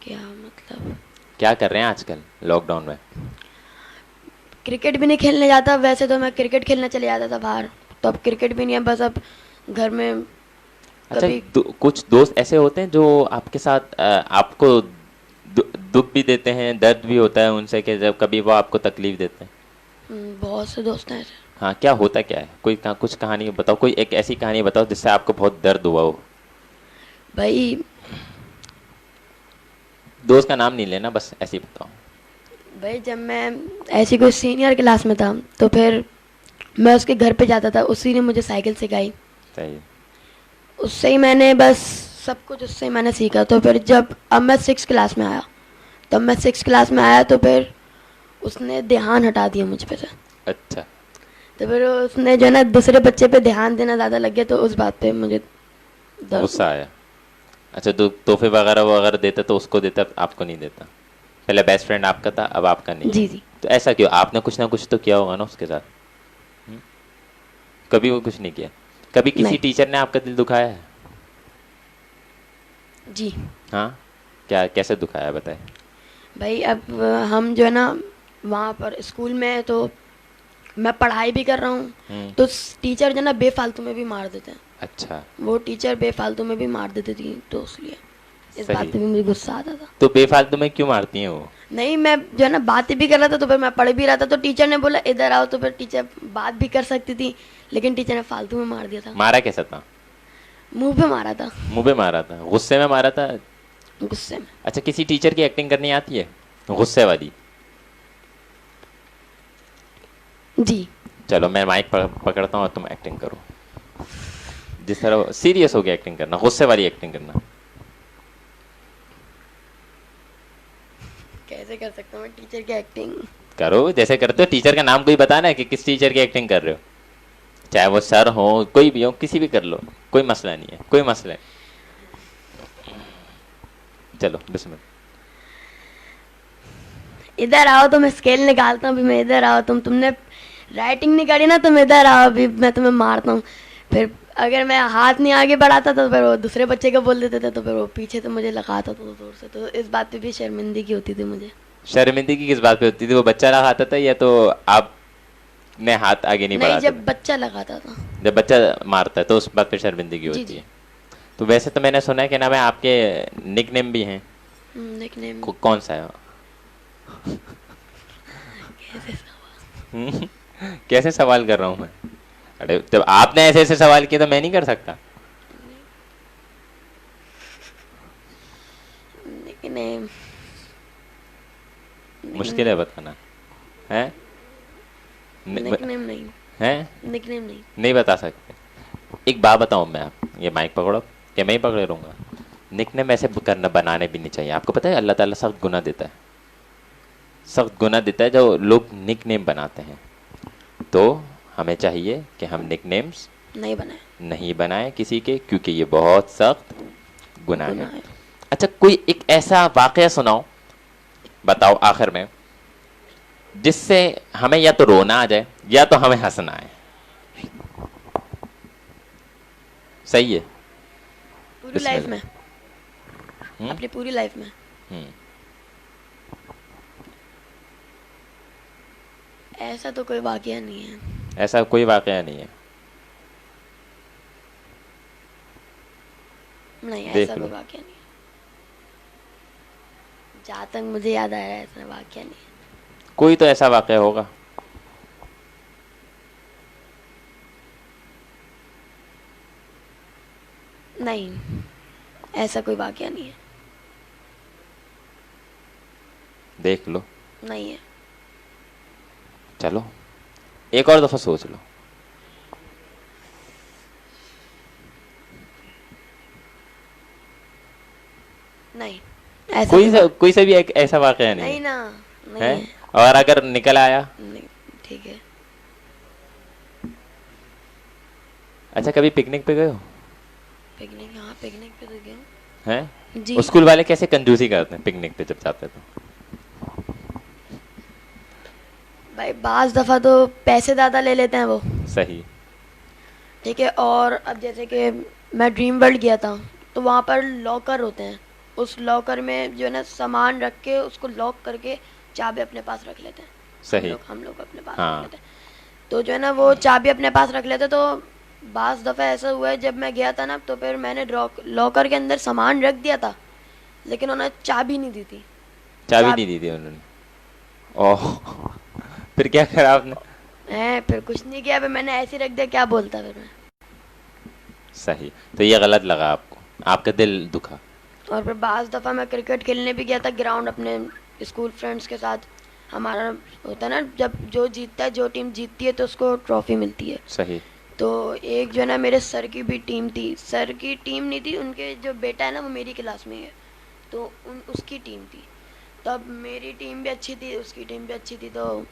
C: क्या मतलब?
A: क्या कर रहे हैं आजकल लॉकडाउन में?
C: क्रिकेट भी नहीं खेलने जाता, वैसे तो मैं क्रिकेट खेलने चले जाता था बाहर, तो अब क्रिकेट भी नहीं है, बस अब घर में।
A: अच्छा, कुछ दोस्त ऐसे होते हैं जो आपके साथ आपको दुख भी देते हैं, दर्द भी होता है उनसे, कि जब कभी वो आपको तकलीफ देते हैं?
C: बहुत से दोस्त हैं ऐसे।
A: हाँ, क्या होता क्या है? कोई कुछ कहानी बताओ, कोई एक ऐसी कहानी बताओ जिससे आपको बहुत दर्द हुआ हो।
C: भाई
A: दोस्त का नाम नहीं लेना, बस ऐसे ही बताओ।
C: भाई जब मैं ऐसी कोई सीनियर क्लास में था तो फिर मैं उसके घर पे जाता था, उसी ने मुझे साइकिल सिखाई,
A: सही है।
C: उससे ही मैंने बस सब कुछ उससे ही मैंने सीखा। तो फिर जब अब मैं 6 क्लास में आया, तब मैं 6 क्लास में आया तो फिर उसने ध्यान हटा दिया मुझ पे से।
A: अच्छा,
C: तो फिर उसने जो है ना दूसरे बच्चे पे ध्यान देना ज़्यादा लग गया, तो उस बात पे मुझे दर्द
A: गुस्सा
C: हुआ।
A: आया। अच्छा, तो तोहफे वगैरह वगैरह देता तो उसको देता, आपको नहीं देता? पहले बेस्ट फ्रेंड आपका था, अब आपका नहीं है।
C: जी जी।
A: तो ऐसा क्यों? आपने कुछ ना कुछ तो किया होगा ना उसके साथ। हम्म? कभी वो कुछ नहीं किया? कभी किसी
C: नहीं।
A: टीचर ने आपका दिल दुखाया है?
C: जी
A: हाँ, क्या कैसे दुखाया बताए।
C: भाई, अब हम जो है ना वहाँ पर स्कूल में, तो मैं पढ़ाई भी कर रहा हूँ, तो टीचर जो है ना बेफालतू में भी मार देते हैं।
A: अच्छा,
C: वो टीचर बेफालतू में भी मार देती थी, तो इसलिए इस
A: सही।
C: बात पे भी मुझे गुस्सा आता था।
A: तो बेफालतू में क्यों मारती हैं वो?
C: नहीं, मैं जो है ना बातें भी कर रहा था, तो फिर मैं पढ़ भी रहा था, तो टीचर ने बोला इधर आओ, तो फिर टीचर बात भी कर सकती थी, लेकिन टीचर ने फालतू में मार दिया था।
A: मारा कैसा था?
C: मुंह पे मारा था,
A: मुंह पे मारा था? गुस्से में मारा था?
C: गुस्से में।
A: अच्छा, किसी टीचर की एक्टिंग करनी आती है गुस्से वाली?
C: जी
A: चलो, मैं माइक पकड़ता हूँ और तुम एक्टिंग करो। जिस तरह सीरियस हो गया एक्टिंग करना, गुस्से वाली एक्टिंग करना।
C: कैसे कर सकता हूँ मैं टीचर की एक्टिंग?
A: करो जैसे करते हो। टीचर का नाम कोई बताना है कि किस टीचर की एक्टिंग कर रहे हो, चाहे वो सर हो, कोई भी हो, किसी भी कर लो, कोई मसला नहीं है, कोई मसला है। चलो बिस्मिल्लाह।
C: इधर आओ तो मैं स्केल निकालता हूँ, अभी मैं इधर आओ, तुमने राइटिंग नहीं करी ना, तुम इधर आओ, अभी मैं तुम्हें मारता हूँ। फिर अगर मैं हाथ नहीं आगे बढ़ाता तो फिर वो दूसरे बच्चे को बोल देते थे, तो फिर वो पीछे से मुझे लगाता था जोर से, तो इस बात पे भी शर्मिंदगी होती थी मुझे।
A: शर्मिंदगी किस बात पे होती थी? वो बच्चा लगाता था या तो आपने हाथ आगे नहीं
C: नहीं,
A: बढ़ाते
C: जब
A: थे?
C: बच्चा लगाता था।
A: जब बच्चा मारता है तो उस बात पे शर्मिंदगी
C: जी
A: होती
C: जी।
A: है। तो वैसे तो मैंने सुना है कि ना मैं आपके निकनेम भी हैं।
C: निकनेम
A: कौन सा है?
C: कैसे सवाल?
A: कैसे सवाल कर रहा हूं मैं? अरे जब आपने ऐसे ऐसे सवाल किए तो मैं नहीं कर सकता।
C: निकनेम
A: मुश्किल है बताना है।
C: निकनेम नहीं,
A: है
C: निकनेम नहीं।
A: नहीं बता सकते? एक बात बताऊं मैं, आप ये माइक पकड़ो कि मैं ही पकड़े रहूंगा। निकनेम ऐसे करना बनाने भी नहीं चाहिए। आपको पता है अल्लाह ताला सख्त गुनाह देता है, सख्त गुनाह देता है जो लोग निकनेम बनाते हैं। तो हमें चाहिए कि हम निकनेम्स
C: नहीं बनाए,
A: नहीं बनाएं किसी के, क्योंकि ये बहुत सख्त गुनाह
C: गुनाह
A: है।
C: है।
A: अच्छा, कोई एक ऐसा वाकया सुनाओ, बताओ आखिर में, जिससे हमें या तो रोना आ जाए या तो हमें हंसना आए। सही है?
C: पूरी लाइफ में,
A: हम्म?
C: अपनी पूरी लाइफ में
A: हम्म,
C: ऐसा तो कोई वाकया नहीं है।
A: ऐसा कोई वाकया नहीं है?
C: नहीं,
A: देख
C: ऐसा
A: लो।
C: कोई वाकया नहीं है। जहाँ तक मुझे याद आ रहा है, ऐसा वाकया नहीं है।
A: कोई तो ऐसा वाकया होगा।
C: नहीं, ऐसा कोई वाकया नहीं है।
A: देख लो।
C: नहीं है।
A: चलो एक और दफा सोच लो।
C: नहीं, ऐसा
A: कोई सा भी एक ऐसा वाकया नहीं
C: नहीं
A: है?
C: ना, नहीं
A: है?
C: है।
A: और अगर निकल आया?
C: नहीं, ठीक है।
A: अच्छा, कभी पिकनिक पे गए हो?
C: पिकनिक, हाँ पिकनिक पे तो गए
A: हैं?
C: जी।
A: स्कूल वाले कैसे कंजूसी करते हैं पिकनिक पे जब जाते हैं तो?
C: भाई बाज दफा तो पैसे ज़्यादा ले लेते हैं वो,
A: सही।
C: ठीक है। और अब जैसे कि मैं ड्रीम वर्ल्ड गया था, तो वहाँ पर लॉकर होते हैं, उस लॉकर में जो है ना सामान रख के उसको लॉक करके चाबी अपने पास रख लेते हैं।
A: सही।
C: हम लोग अपने पास
A: हाँ।
C: रख लेते हैं। तो जो है ना वो चाबी अपने पास रख लेते। तो बास दफ़ा ऐसा हुआ है, जब मैं गया था ना, तो फिर मैंने लॉकर के अंदर सामान रख दिया था, लेकिन उन्होंने चाबी नहीं दी थी।
A: चाबी नहीं दी थी उन्होंने? ओह, फिर क्या करा आपने?
C: है, फिर कुछ नहीं किया, फिर मैंने ऐसे ही रख दिया, क्या बोलता फिर मैं।
A: सही, तो ये गलत लगा आपको, आपका दिल दुखा।
C: और फिर बाज़ दफ़ा मैं क्रिकेट खेलने भी गया था ग्राउंड अपने स्कूल फ्रेंड्स के साथ। हमारा होता है ना, जब जो जीतता है, जो टीम जीतती है तो उसको ट्रॉफी मिलती है।
A: सही।
C: तो एक जो है ना, मेरे सर की भी टीम थी, सर की टीम नहीं थी, उनके जो बेटा है ना वो मेरी क्लास में है, तो उसकी टीम थी। तो अब मेरी टीम भी अच्छी थी, उसकी टीम भी अच्छी थी, तो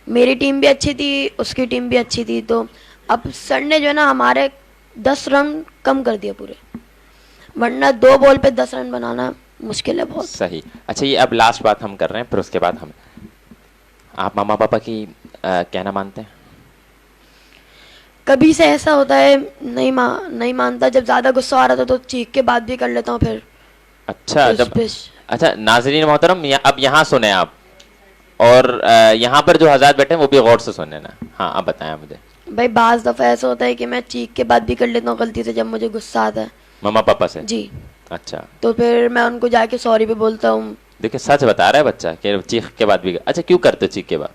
C: मेरी टीम भी अच्छी थी, उसकी टीम भी अच्छी थी। तो अब सर ने जो है ना हमारे 10 रन कम कर दिए पूरे, वरना 2 बॉल पे 10 रन बनाना मुश्किल है बहुत।
A: सही। अच्छा, ये अब लास्ट बात हम कर रहे हैं, फिर उसके बाद हम, आप मामा पापा की कहना मानते हैं?
C: कभी से ऐसा होता है, नहीं मानता। जब ज़्यादा गुस्सा आ रहा था तो चीख के बात भी कर लेता हूँ फिर।
A: अच्छा,
C: फिर-
A: जब,
C: फिर-
A: अच्छा नाजरीन मोहतरम, अब यहाँ सुने आप, और यहाँ पर जो हज़रात बैठे हैं वो भी गौर से सुने ना। हाँ, अब बताएं मुझे।
C: भाई बाज़ दफ़ा ऐसा होता है कि मैं चीख के बात भी कर लेता हूँ गलती से, जब मुझे गुस्सा आता है।
A: मामा पापा से?
C: जी।
A: अच्छा,
C: तो फिर मैं उनको जाके सॉरी भी बोलता हूँ।
A: देखिए सच बता रहा है बच्चा कि चीख के बाद भी। अच्छा, क्यों करते हो चीख के बाद?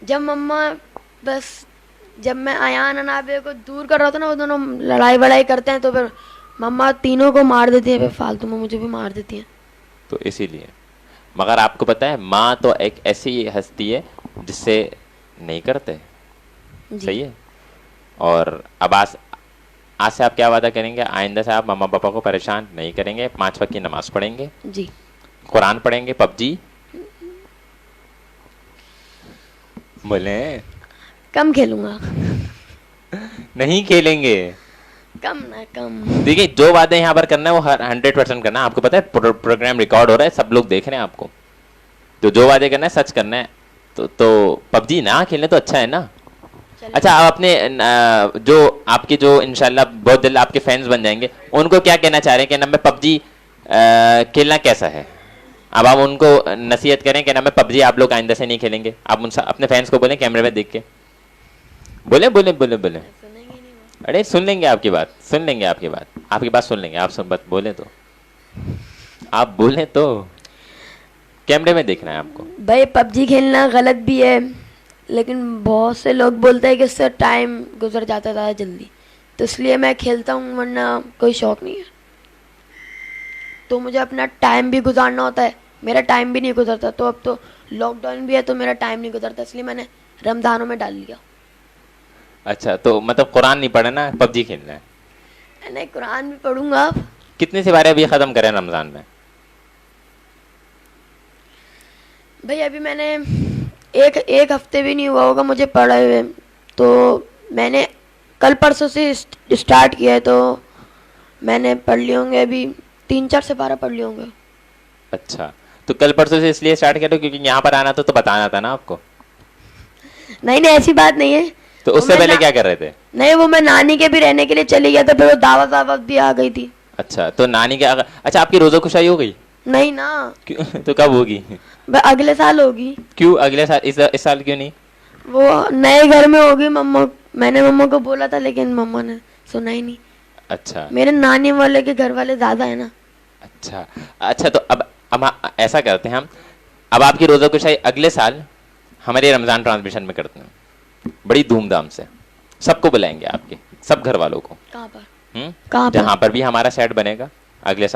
C: जब मम्मा, बस जब मैं अयान और नाबे को दूर कर रहा था ना, वो दोनों लड़ाई वड़ाई करते हैं, तो फिर मम्मा तीनों को मार देती है, फिर फालतू में मुझे भी मार देती है।
A: तो इसीलिए। मगर आपको पता है, माँ तो एक ऐसी हस्ती है जिससे नहीं करते।
C: जी।
A: सही है। और अब आज से आप क्या वादा करेंगे, आइंदा से आप मम्मा पापा को परेशान नहीं करेंगे, 5 वक्त की नमाज पढ़ेंगे,
C: जी।
A: कुरान पढ़ेंगे, पबजी बोले
C: कम खेलूंगा।
A: नहीं खेलेंगे?
C: कम ना कम।
A: देखिए, जो वादे यहाँ पर करना है वो 100% करना है। आपको पता है प्रोग्राम रिकॉर्ड हो रहा है, सब लोग देख रहे हैं आपको, तो जो वादे करना है सच करना है। तो पबजी ना खेलने तो अच्छा है ना। अच्छा, आप अपने जो आपके जो इंशाल्लाह बहुत जल्द आपके फैंस बन जाएंगे, उनको क्या कहना चाह रहे हैं कि ना मैं पबजी खेलना कैसा है? अब आप उनको नसीहत करें कि ना मैं पबजी आप लोग आइंदा से नहीं खेलेंगे। आप उनसे अपने फैंस को बोलें, कैमरे में देख के बोले बोले बोले बोले।
C: सुनेंगे नहीं वो।
A: अरे सुन लेंगे आपकी बात, सुन लेंगे आपकी बात, आपकी बात सुन लेंगे। आप सुन बात बोले तो, आप बोले तो कैमरे में देखना है आपको।
C: भाई पबजी खेलना गलत भी है, लेकिन बहुत से लोग बोलते हैं कि इससे टाइम गुजर जाता है ज़्यादा जल्दी, तो इसलिए मैं खेलता हूँ, वरना कोई शौक नहीं है। तो मुझे अपना टाइम भी गुजारना होता है, मेरा टाइम भी नहीं गुजरता। तो अब तो लॉकडाउन भी है तो मेरा टाइम नहीं गुजरता, इसलिए मैंने रमज़ानों में डाल लिया।
A: अच्छा, तो मतलब कुरान नहीं पढ़ना, पबजी खेलना है।
C: नहीं, कुरान भी पढ़ूंगा।
A: कितने से बारे अभी खत्म करें रमजान में?
C: भाई अभी मैंने एक हफ्ते भी नहीं हुआ होगा मुझे पढ़े हुए, तो मैंने कल परसों से स्टार्ट किया है, तो मैंने पढ़ लिए होंगे अभी 3-4 से 12 पढ़ लिए होंगे।
A: अच्छा, तो कल परसों से इसलिए स्टार्ट किया क्योंकि यहाँ पर आना तो बताना था ना आपको।
C: नहीं नहीं, ऐसी बात नहीं है।
A: तो
C: वो
A: उससे
C: मैं
A: पहले
C: ना-
A: क्या कर रहे थे?
C: नहीं, वो मैं नानी के भी रहने के लिए चली गया था, फिर वो दावत भी आ गई थी।
A: अच्छा, तो नानी के अच्छा, आपकी रोजा खुशाई हो गई?
C: नहीं ना,
A: क्यों? तो कब होगी?
C: अगले साल होगी।
A: क्यों अगले साल? इस साल क्यों नहीं?
C: वो नए घर में होगी। मैंने मम्मा को बोला था, लेकिन मम्मा ने सुना ही नहीं।
A: अच्छा
C: मेरे नानी वाले के घर वाले ज्यादा है ना।
A: अच्छा अच्छा, तो अब ऐसा करते हैं हम, अब आपकी रोजा खुशाई अगले साल हमारे रमजान ट्रांसमिशन में करते हैं, बड़ी धूमधाम से। सबको बुलाएंगे, आपके सब घर वालों को।
C: कहाँ पर?
A: हम्म,
C: कहाँ पर?
A: जहाँ पर भी हमारा सेट बनेगा अगले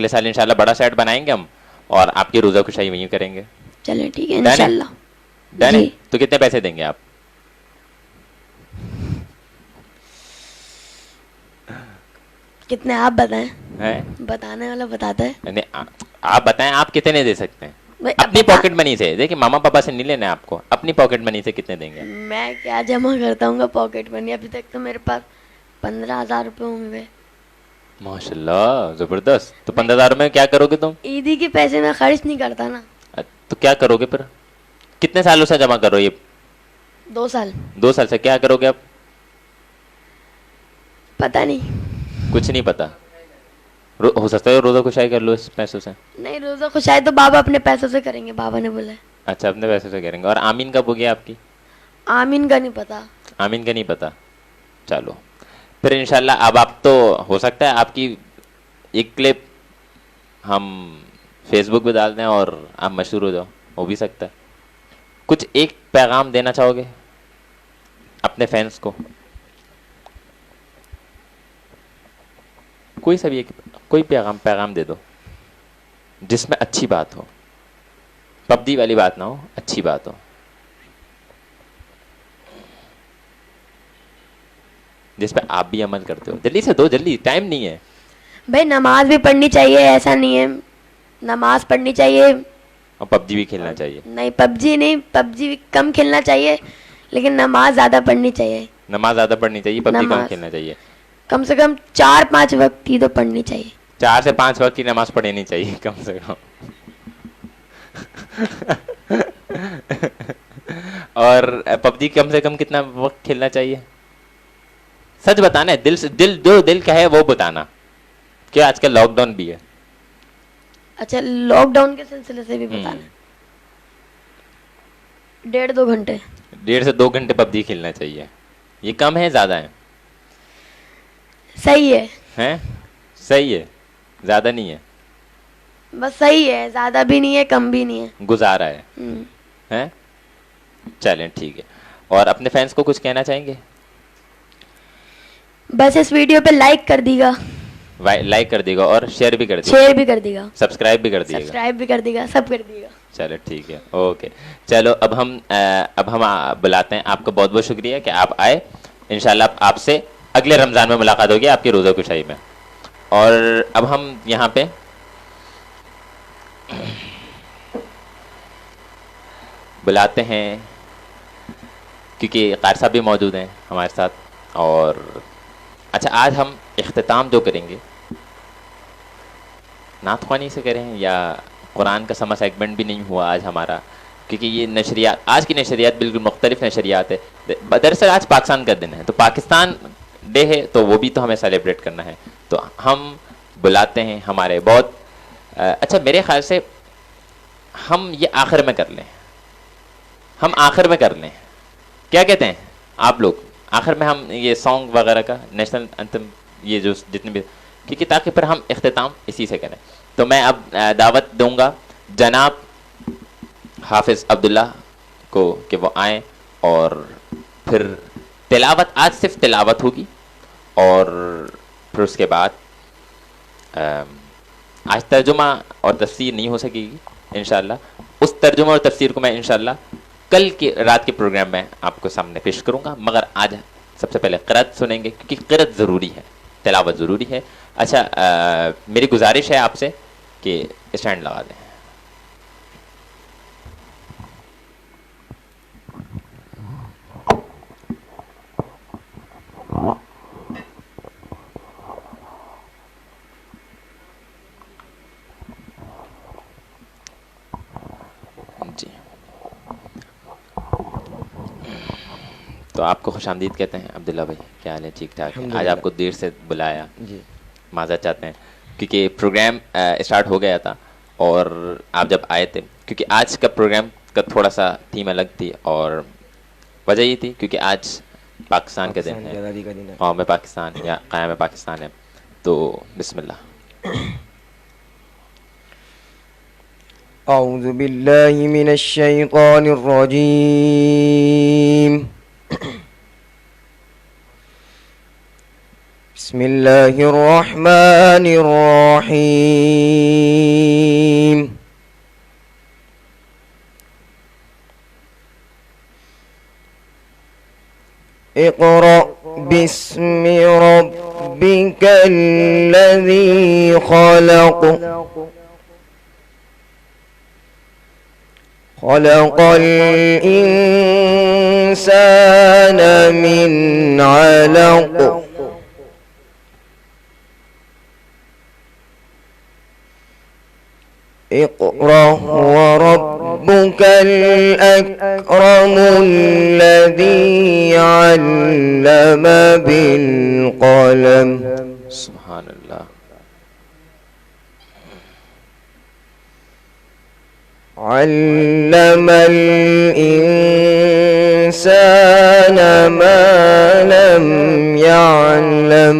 A: साल इंशाल्लाह बड़ा सेट बनाएंगे हम, और आपकी रोजा खुशाई वहीं करेंगे।
C: चले ठीक है,
A: डन है?
C: इंशाल्लाह।
A: डन है?
C: जी।
A: तो कितने पैसे देंगे आप?
C: कितने आप बताएं?
A: हैं?
C: बताने वाला बताता है।
A: नहीं, आप बताएं, आप कितने दे सकते हैं?
C: भाई, अब
A: अपनी
C: बता-
A: पॉकेट मनी से। देखिए, मामा पापा से नहीं लेना है आपको, अपनी पॉकेट मनी से कितने देंगे?
C: मैं क्या जमा करता हूँ पॉकेट मनी? अभी तक तो मेरे पास 15,000 रुपये होंगे।
A: माशाल्लाह, जबरदस्त। तो 15,000 में क्या करोगे तुम?
C: ईदी के पैसे मैं खर्च नहीं करता ना।
A: तो क्या करोगे फिर? कितने सालों से जमा करो ये?
C: 2 साल।
A: 2 साल से। क्या करोगे अब?
C: पता नहीं।
A: कुछ नहीं पता। हो सकता है रोजा खुशाई कर लो इस पैसों से।
C: नहीं, रोजा खुशाई तो बाबा अपने पैसों से करेंगे, बाबा ने बोला है।
A: अच्छा, अपने पैसों से करेंगे। और आमीन कब होगी आपकी?
C: आमीन का नहीं पता।
A: आमीन का नहीं पता। चलो फिर इंशाल्लाह। अब आप तो हो सकता है आपकी एक क्लिप हम फेसबुक पे डाल दें और आप मशहूर हो जाओ, हो भी सकता है। कुछ एक पैगाम देना चाहोगे अपने फैंस को? कोई सा भी एक कोई पैगाम दे दो जिसमें अच्छी बात हो, पबजी वाली बात ना हो, अच्छी बात हो, जिस पे आप भी अमल करते हो। जल्दी से दो, जल्दी, टाइम नहीं है।
C: भाई नमाज भी पढ़नी चाहिए, ऐसा नहीं है, नमाज पढ़नी चाहिए।
A: और पबजी भी खेलना चाहिए।
C: नहीं पबजी नहीं, पबजी भी कम खेलना चाहिए, लेकिन नमाज ज़्यादा पढ़नी चाहिए।
A: नमाज ज़्यादा पढ़नी चाहिए, पबजी कम
C: नमाज।
A: खेलना चाहिए।
C: कम से कम 4-5 वक्त की तो पढ़नी चाहिए।
A: 4 से 5 वक्त की नमाज पढ़नी चाहिए कम से कम। और पबजी कम से कम कितना वक्त खेलना चाहिए? सच बताना है, दिल से, दिल का है वो बताना, क्या आजकल लॉकडाउन भी है।
C: अच्छा लॉकडाउन के सिलसिले से भी बताना। 1.5-2 घंटे।
A: 1.5 से 2 घंटे पबजी खेलना चाहिए। ये कम है ज्यादा है?
C: सही है।
A: हैं? सही है, ज्यादा नहीं है,
C: बस सही है, ज़्यादा भी नहीं है कम भी नहीं है।
A: गुजारा है।
C: हम्म।
A: हैं? चलें ठीक है। और अपने फैंस को कुछ कहना चाहेंगे?
C: बस इस वीडियो पे लाइक कर दीगा,
A: लाइक कर देगा और शेयर भी कर देगा,
C: शेयर भी कर दीगा,
A: सब्सक्राइब भी कर दिएगा।
C: सब्सक्राइब भी कर दीगा, सब कर दीगा।
A: चलो ठीक है, ओके। चलो अब हम बुलाते हैं आपको। बहुत बहुत शुक्रिया कि आप आए। इंशाल्लाह आपसे अगले रमज़ान में मुलाकात होगी, आपकी रोज़ा कुशाई में। और अब हम यहाँ पे बुलाते हैं, क्योंकि क़ारी साहब भी मौजूद हैं हमारे साथ। और अच्छा, आज हम इख्तिताम जो करेंगे नात ख़्वानी से करें या कुरान का समा सेगमेंट भी नहीं हुआ आज हमारा, क्योंकि ये नशरियात, आज की नशरियात बिल्कुल मुख्तलिफ नशरियात है। दरअसल आज पाकिस्तान का दिन है, तो पाकिस्तान डे है, तो वो भी तो हमें सेलिब्रेट करना है। तो हम बुलाते हैं हमारे बहुत अच्छा, मेरे ख्याल से हम ये आखिर में कर लें, हम आखिर में कर लें, क्या कहते हैं आप लोग? आखिर में हम ये सॉन्ग वगैरह का नेशनल एंथम, ये जो जितने भी, क्योंकि ताकि फिर हम इख्तिताम इसी से करें। तो मैं अब दावत दूंगा जनाब हाफिज़ अब्दुल्ला को कि वो आएँ और फिर तिलावत, आज सिर्फ तिलावत होगी और फिर उसके बाद आज तर्जुमा और तफसीर नहीं हो सकेगी इंशाल्लाह। उस तर्जुमा और तफसीर को मैं इंशाल्लाह कल की रात के प्रोग्राम में आपको सामने पेश करूंगा, मगर आज सबसे पहले क़िरात सुनेंगे, क्योंकि क़िरात ज़रूरी है, तिलावत ज़रूरी है। अच्छा, मेरी गुजारिश है आपसे कि स्टैंड लगा दें। जी, तो आपको खुशामदीद कहते हैं अब्दुल्ला भाई, क्या हाल है? ठीक ठाक है। आज आपको देर से बुलाया
D: जी,
A: माज़रत चाहते हैं, क्योंकि प्रोग्राम स्टार्ट हो गया था और आप जब आए थे, क्योंकि आज का प्रोग्राम का थोड़ा सा थीम अलग थी, और वजह ये थी क्योंकि आज पाकिस्तान का दिन
D: पाकिस्तान की
A: है,
D: आज़ादी का दिन है।
A: कौम पाकिस्तान या क़याम पाकिस्तान है। तो बिस्मिल्लाह।
D: अऊज़ु बिल्लाहि मिनश शैतानिर रजीम। बिस्मिल्लाहिर रहमानिर रहीम। इक़रा बिस्मि रब्बिकल लज़ी खलक़ खलक़ल इंसान मिन अलक़ इक़रा व रब्बुकल अकरमुल्लज़ी अल्लम बिल क़लम।
A: सुभान अल्लाह।
D: अल्लमल इंसान मा लम यअलम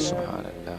A: सुभान अल्लाह।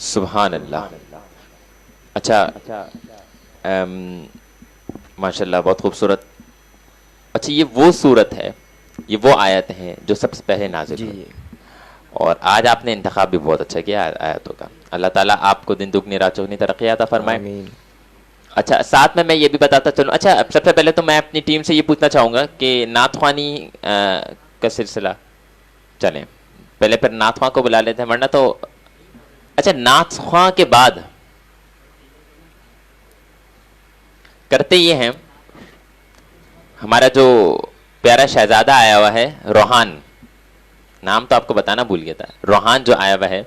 A: सुभान अल्लाह। अच्छा, माशाल्लाह बहुत खूबसूरत। अच्छा, ये वो सूरत है, ये वो आयत है जो सबसे पहले नाज़िल हुई। और आज आपने इंतखाब भी बहुत अच्छा किया आयतों का। अल्लाह ताला आपको दिन दुगनी रात चौगनी तरक्की अता फरमाए।
D: आमीन।
A: अच्छा, साथ में मैं ये भी बताता चलूँ। अच्छा, अब सबसे पहले तो मैं अपनी टीम से ये पूछना चाहूँगा कि नात ख्वानी का सिलसिला चलें पहले, फिर नात ख्वां को बुला लेते हैं, वरना तो अच्छा नात ख्वां के बाद करते ये हैं, हमारा जो प्यारा शहजादा आया हुआ है रोहान, नाम तो आपको बताना भूल गया था, रोहान जो आया हुआ है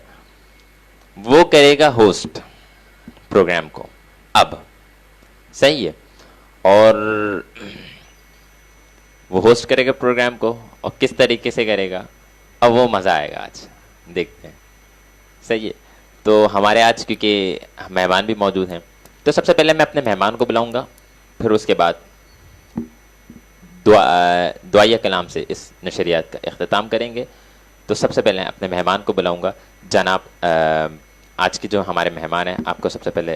A: वो करेगा होस्ट प्रोग्राम को। अब सही है, और वो होस्ट करेगा प्रोग्राम को, और किस तरीके से करेगा अब वो मज़ा आएगा, आज देखते हैं। सही है, तो हमारे आज क्योंकि मेहमान भी मौजूद हैं, तो सबसे पहले मैं अपने मेहमान को बुलाऊंगा, फिर उसके बाद दुआया कलाम से इस नशरियात का इख्तिताम करेंगे। तो सबसे पहले अपने मेहमान को बुलाऊंगा। जनाब, आज के जो हमारे मेहमान हैं, आपको सबसे पहले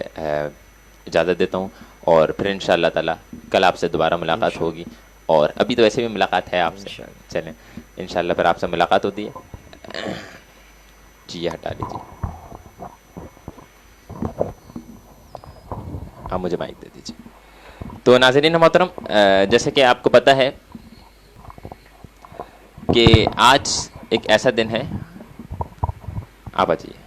A: इजाज़त देता हूँ, और फिर इंशाअल्लाह ताला कल आपसे दोबारा मुलाकात होगी। और अभी तो वैसे भी मुलाकात है आपसे, चलें इंशाअल्लाह फिर आपसे मुलाकात होती है। जी, ये हटा लीजिए, आप मुझे माइक दे दीजिए। तो नाज़रीन मोहतरम, जैसे कि आपको पता है कि आज एक ऐसा दिन है, आप आ जाइए,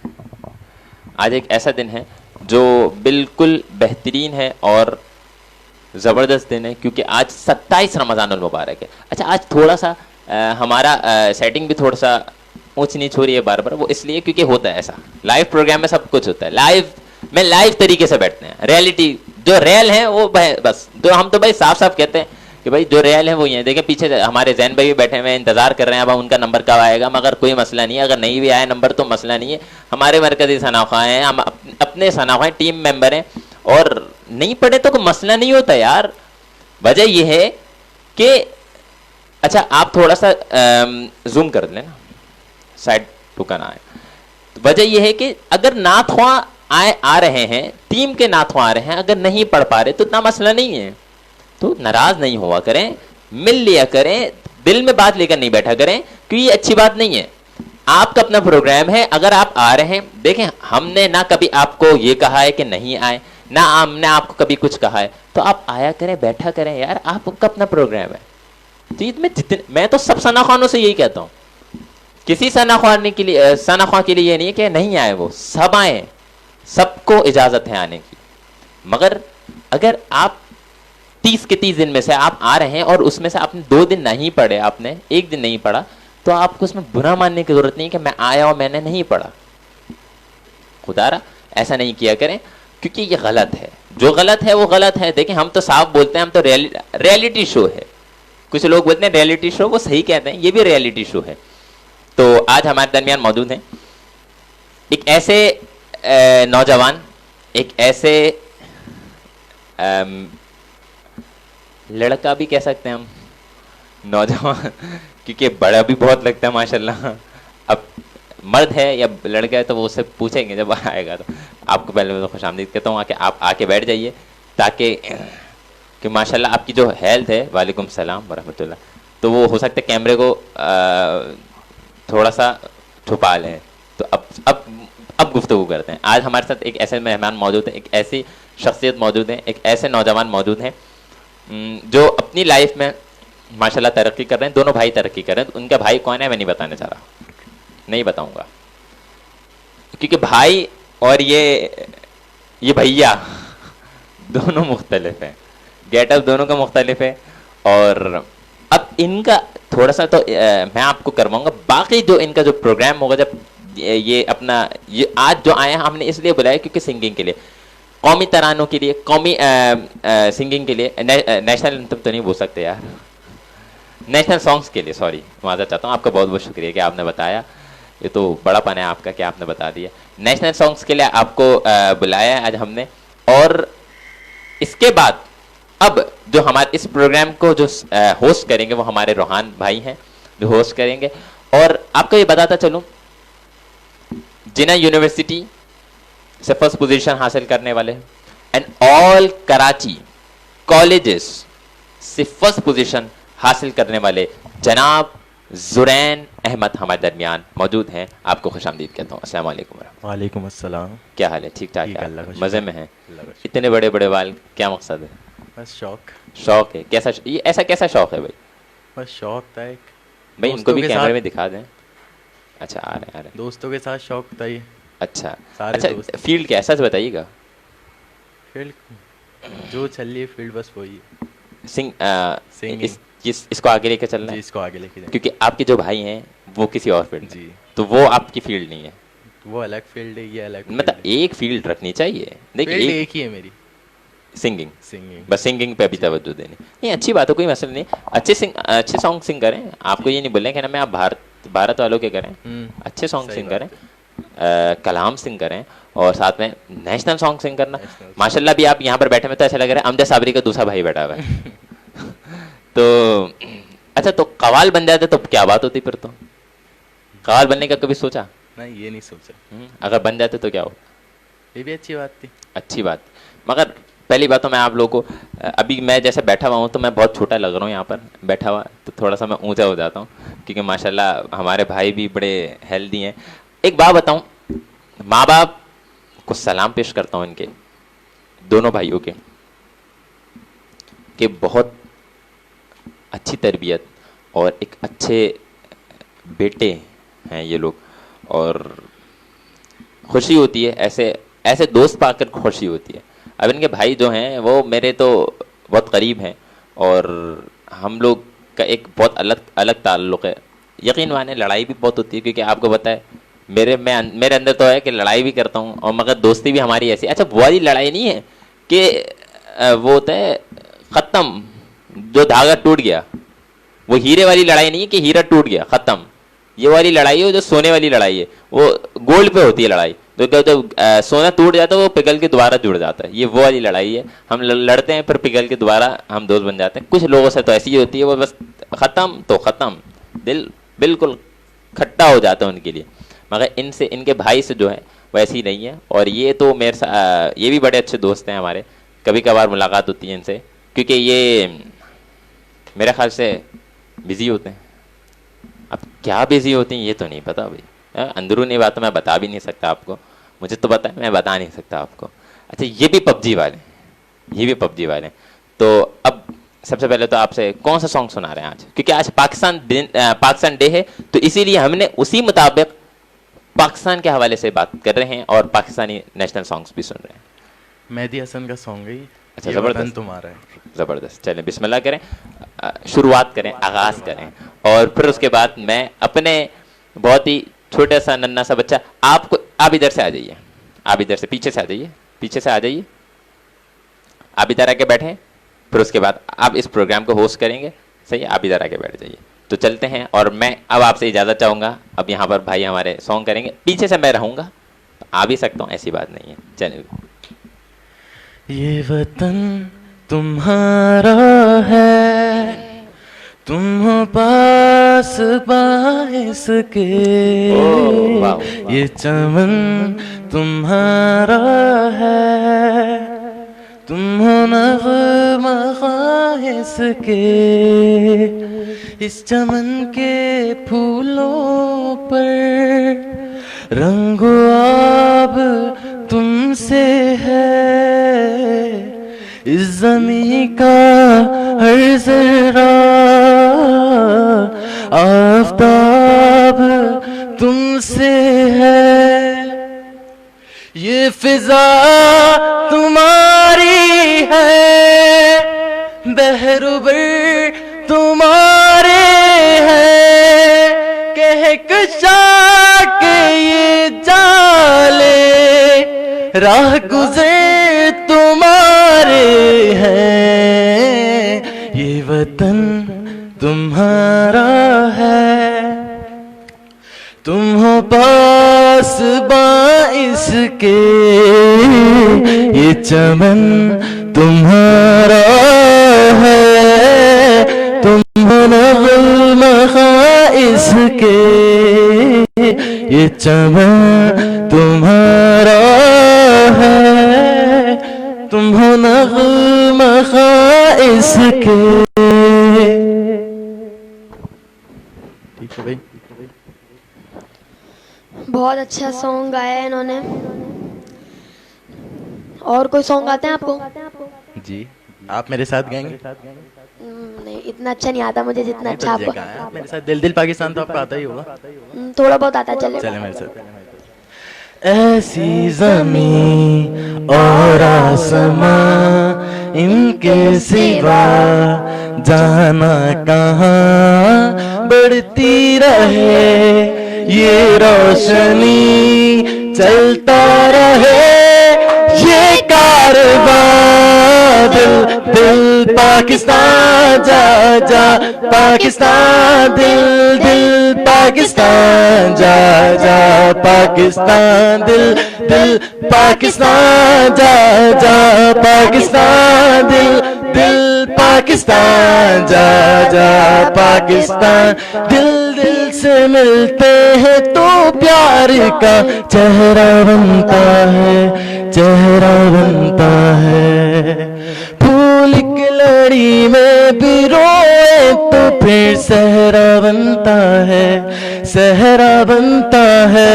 A: आज एक ऐसा दिन है जो बिल्कुल बेहतरीन है और ज़बरदस्त दिन है, क्योंकि आज 27 रमज़ानुल मुबारक है। अच्छा, आज थोड़ा सा हमारा सेटिंग भी थोड़ा सा ऊंच नीच हो रही है बार बार, वो इसलिए क्योंकि होता है ऐसा, लाइव प्रोग्राम में सब कुछ होता है, लाइव में लाइव तरीके से बैठते हैं, रियलिटी जो रियल है वो बस, जो हम तो भाई साफ साफ कहते हैं कि भाई जो रियल है वो ही है। देखें पीछे हमारे जैन भाई भी बैठे हुए हैं, इंतजार कर रहे हैं, अब उनका नंबर कब आएगा, मगर कोई मसला नहीं है, अगर नहीं भी आया नंबर तो मसला नहीं है। हमारे मरकज़ी सनाखा हैं, हम अपने सनाखा टीम मेंबर हैं, और नहीं पढ़े तो कोई मसला नहीं होता यार। वजह यह है कि अच्छा, आप थोड़ा सा जूम कर लेना, साइड टुका ना आए। वजह यह है कि अगर नात ख्वां आ रहे हैं, टीम के नात ख्वां आ रहे हैं, अगर नहीं पढ़ पा रहे तो इतना मसला नहीं है, तो नाराज नहीं हुआ करें, मिल लिया करें, दिल में बात लेकर नहीं बैठा करें, क्योंकि ये अच्छी बात नहीं है। आपका अपना प्रोग्राम है, अगर आप आ रहे हैं, देखें हमने ना कभी आपको ये कहा है कि नहीं आए, ना हमने आपको कभी कुछ कहा है, तो आप आया करें, बैठा करें यार, आपका अपना प्रोग्राम है। तो इसमें जितने, मैं तो सब सनाखानों से यही कहता हूँ, किसी सनाख्वान के लिए ये नहीं है कि नहीं आए, वो सब आए, सबको इजाजत है आने की। मगर अगर आप 30 के 30 दिन में से आप आ रहे हैं और उसमें से आपने 2 दिन नहीं पढ़े, आपने 1 दिन नहीं पढ़ा, तो आपको उसमें बुरा मानने की जरूरत नहीं कि मैं आया और मैंने नहीं पढ़ा। खुदारा ऐसा नहीं किया करें, क्योंकि ये गलत है, जो गलत है वो गलत है। देखिए हम तो साफ बोलते हैं, हम तो रियलिटी शो है, कुछ लोग बोलते हैं रियलिटी शो, वो सही कहते हैं, ये भी रियलिटी शो है। तो आज हमारे दरमियान मौजूद हैं एक ऐसे नौजवान, एक ऐसे लड़का भी कह सकते हैं हम, नौजवान, क्योंकि बड़ा भी बहुत लगता है माशाल्लाह। अब मर्द है या लड़का है तो वो उससे पूछेंगे जब आएगा, तो आपको पहले मैं तो खुशामदीद कहता हूँ, आप आके बैठ जाइए, ताकि कि माशाल्लाह आपकी जो हेल्थ है, वालेकुम सलाम वरहमतुल्लाह, तो वो हो सकता है कैमरे को थोड़ा सा छुपा लें। तो अब गुफ्तगू करते हैं। आज हमारे साथ एक ऐसे मेहमान मौजूद है, एक ऐसी शख्सियत मौजूद है, एक ऐसे नौजवान मौजूद हैं जो अपनी लाइफ में माशाल्लाह तरक्की कर रहे हैं। दोनों भाई तरक्की कर रहे हैं। उनका भाई कौन है मैं नहीं बताने चाह रहा, नहीं बताऊंगा, क्योंकि भाई और ये भैया दोनों मुख्तलिफ हैं, गेटअप दोनों का मुख्तलिफ है। और अब इनका थोड़ा सा तो मैं आपको करवाऊंगा। बाकी जो इनका जो प्रोग्राम होगा, जब ये अपना ये आज जो आए हैं हमने इसलिए बुलाया क्योंकि सिंगिंग के लिए, कौमी तरानों के लिए, कौमी सिंगिंग के लिए, नेशनल एंथम तो नहीं बोल सकते यार, नेशनल सॉन्ग्स के लिए, सॉरी माज़रत चाहता हूँ। आपका बहुत बहुत शुक्रिया कि आपने बताया, ये तो बड़ापन है आपका कि आपने बता दिया। नेशनल सॉन्ग्स के लिए आपको बुलाया है आज हमने। और इसके बाद अब जो हमारे इस प्रोग्राम को जो होस्ट करेंगे वो हमारे रोहान भाई हैं जो होस्ट करेंगे। और आपको ये बताता चलूं, जिना यूनिवर्सिटी से फर्स्ट पोजीशन हासिल करने वाले एंड ऑल कराची कॉलेजेस से फर्स्ट पोजीशन हासिल करने वाले जनाब जुरैन अहमद हमारे दरमियान मौजूद हैं। आपको खुशामदीद कहता हूँ। अस्सलाम वालेकुम।
E: वालेकुम अस्सलाम।
A: क्या हाल है? ठीक ठाक
E: ठीक है, अल्लाह
A: है?
E: का
A: मज़े
E: शुक्र।
A: में हैं?
E: अल्लाह का
A: इतने बड़े बड़े बाल, क्या मकसद है?
E: बस शौक।
A: शौक है? कैसा ये ऐसा कैसा शौक है भाई?
E: बस शौक था एक।
A: भाई इनको
E: दोस्तों
A: भी
E: के
A: कैमरे
E: साथ-
A: में दिखा दें। अच्छा आ रहे हैं।
E: दोस्तों के साथ शौक था ये।
A: अच्छा
E: सारे
A: अच्छा,
E: दोस्त।
A: फील्ड क्या है सच बताइएगा।
E: फील्ड जो चल रही है फील्ड बस वही है।
A: सिंगिंग इसको आगे लेके चलना
E: जी,
A: है,
E: इसको आगे लेके जाए।
A: क्योंकि आपके जो भाई हैं वो किसी और फील्ड में,
E: जी।
A: तो वो आपकी फील्ड नहीं है।
E: वो अलग फील्ड है, ये अलग
A: मतलब एक फील्ड रखनी चाहिए। देखिए
E: फील्ड
A: एक
E: एक ही है मेरी,
A: सिंगिंग,
E: सिंगिंग।
A: बस सिंगिंग पे अभी तवज्जो देनी। नहीं अच्छी बात है, कोई मसला नहीं। अच्छे सॉन्ग सिंग करें। आपको ये नहीं बोले कि ना मैं आप भारत वालों के करें, अच्छे सॉन्ग
E: सही
A: सिंग
E: बात
A: करें, कलाम सिंग करें और साथ में नेशनल सॉन्ग सिंग करना।
E: नेशनल
A: माशाल्लाह भी आप यहाँ पर बैठे में तो ऐसा लग रहा है अमजद साबरी का दूसरा भाई बैठा हुआ है। तो अच्छा, तो कवाल बन जाते तो क्या बात होती फिर? तो कवाल बनने का कभी सोचा?
E: नहीं, ये नहीं सोचा।
A: अगर बन जाते तो क्या हो?
E: ये भी अच्छी बात थी।
A: अच्छी बात। मगर पहली बात तो मैं आप लोगों को अभी मैं जैसे बैठा हुआ हूँ तो मैं बहुत छोटा लग रहा हूँ यहाँ पर बैठा हुआ, तो थोड़ा सा मैं ऊंचा हो जाता हूँ क्योंकि माशाल्लाह हमारे भाई भी बड़े हेल्दी हैं। एक बात बताऊँ, माँ बाप को सलाम पेश करता हूँ इनके दोनों भाइयों के, कि बहुत अच्छी तरबियत और एक अच्छे बेटे हैं ये लोग। और खुशी होती है ऐसे दोस्त पाकर, खुशी होती है। अब इनके भाई जो हैं वो मेरे तो बहुत करीब हैं और हम लोग का एक बहुत अलग ताल्लुक़ है। यकीन माने लड़ाई भी बहुत होती है, क्योंकि आपको पता है मेरे अंदर तो है कि लड़ाई भी करता हूँ और मगर दोस्ती भी हमारी ऐसी। अच्छा, वो वाली लड़ाई नहीं है कि वो होता है ख़त्म, जो धागा टूट गया, वो हीरे वाली लड़ाई नहीं है कि हीरा टूट गया ख़त्म। ये वाली लड़ाई है जो सोने वाली लड़ाई है, वो गोल्ड पे होती है लड़ाई। तो जब सोना टूट जाता है वो पिघल के दोबारा जुड़ जाता है, ये वो वाली लड़ाई है। हम लड़ते हैं फिर पिघल के दोबारा हम दोस्त बन जाते हैं। कुछ लोगों से तो ऐसी ही होती है, वो बस ख़त्म तो ख़त्म, दिल बिल्कुल खट्टा हो जाता है उनके लिए। मगर इनके भाई से जो है वैसी ही नहीं है। और ये तो मेरे साथ ये भी बड़े अच्छे दोस्त हैं हमारे, कभी कभार मुलाकात होती है इनसे, क्योंकि ये मेरे ख्याल से बिज़ी होते हैं। अब क्या बिज़ी होती हैं ये तो नहीं पता भाई, अंदरूनी बात तो मैं बता भी नहीं सकता आपको, मुझे तो पता है, मैं बता नहीं सकता आपको। अच्छा, ये भी पबजी वाले, तो अब सबसे पहले तो आपसे कौन सा सॉन्ग सुना रहे हैं आज? क्योंकि आज पाकिस्तान डे है, तो इसीलिए हमने उसी मुताबिक पाकिस्तान के हवाले से बात कर रहे हैं और पाकिस्तानी नेशनल सॉन्ग्स भी सुन रहे हैं।
E: मेहदी हसन का सॉन्ग है ये।
A: अच्छा,
E: ये
A: ज़बरदस्त।
E: वतन तुम्हारा है।
A: ज़बरदस्त। चलें बिस्मिल्लाह करें, शुरुआत करें, आगाज़ करें। और फिर उसके बाद मैं अपने बहुत ही छोटा सा नन्ना सा बच्चा, आप इधर से आ जाइए, आप इधर से पीछे से आ जाइए, आप इधर आके बैठें। फिर उसके बाद आप इस प्रोग्राम को होस्ट करेंगे, सही है? आप इधर आके बैठ जाइए। तो चलते हैं और मैं अब आपसे इजाज़त चाहूँगा। अब यहाँ पर भाई हमारे सॉन्ग करेंगे, पीछे से मैं रहूँगा, तो आ भी सकता हूँ, ऐसी बात नहीं है। चलिए।
E: ये वतन तुम्हारा है, तुम हो पास बाइस के,
A: ओह, वाह, वाह।
E: ये चमन तुम्हारा है, तुम हो नग़्मा ख़ाइस के इस चमन के फूलों पर रंगो आब तुमसे है, इस ज़मीं का हर ज़र्रा आफ़ताब तुमसे है। ये फिजा तुम्हारी है, बहरूबर तुम्हारे हैं, कहकशा के ये जाले राह गुज़र तुम्हारे हैं। ये वतन तुम्हारा है, तुम हो पास बाइस के, ये चमन तुम्हारा है, तुम हो नग़्मा ख़ाइस के, ये चमन तुम्हारा है, तुम हो नग़्मा ख़ाइस के। ठीक है भाई,
C: बहुत अच्छा सॉन्ग गाया है इन्होंने। और कोई सॉन्ग आते हैं आपको?
E: जी आप मेरे साथ गाएंगे?
C: नहीं, इतना अच्छा नहीं आता मुझे जितना अच्छा आपको।
E: आप मेरे साथ दिल दिल पाकिस्तान तो आपको आता ही होगा।
C: थोड़ा बहुत आता है, चले
E: चले मेरे साथ। ऐसी ज़मीं और आसमां इनके सिवा जाना कहाँ, बढ़ती रहे ये रोशनी, चलता रहे ये कारवां, दिल दिल पाकिस्तान जा जा पाकिस्तान, दिल दिल पाकिस्तान जा जा पाकिस्तान, दिल दिल पाकिस्तान जा जा पाकिस्तान, दिल दिल पाकिस्तान जा जा पाकिस्तान। दिल दिल से मिलते हैं तो प्यार का चेहरा बनता है, चेहरा बनता है। फूल की लड़ी में भी रोए तो फिर सहरा बनता है, सहरा बनता है।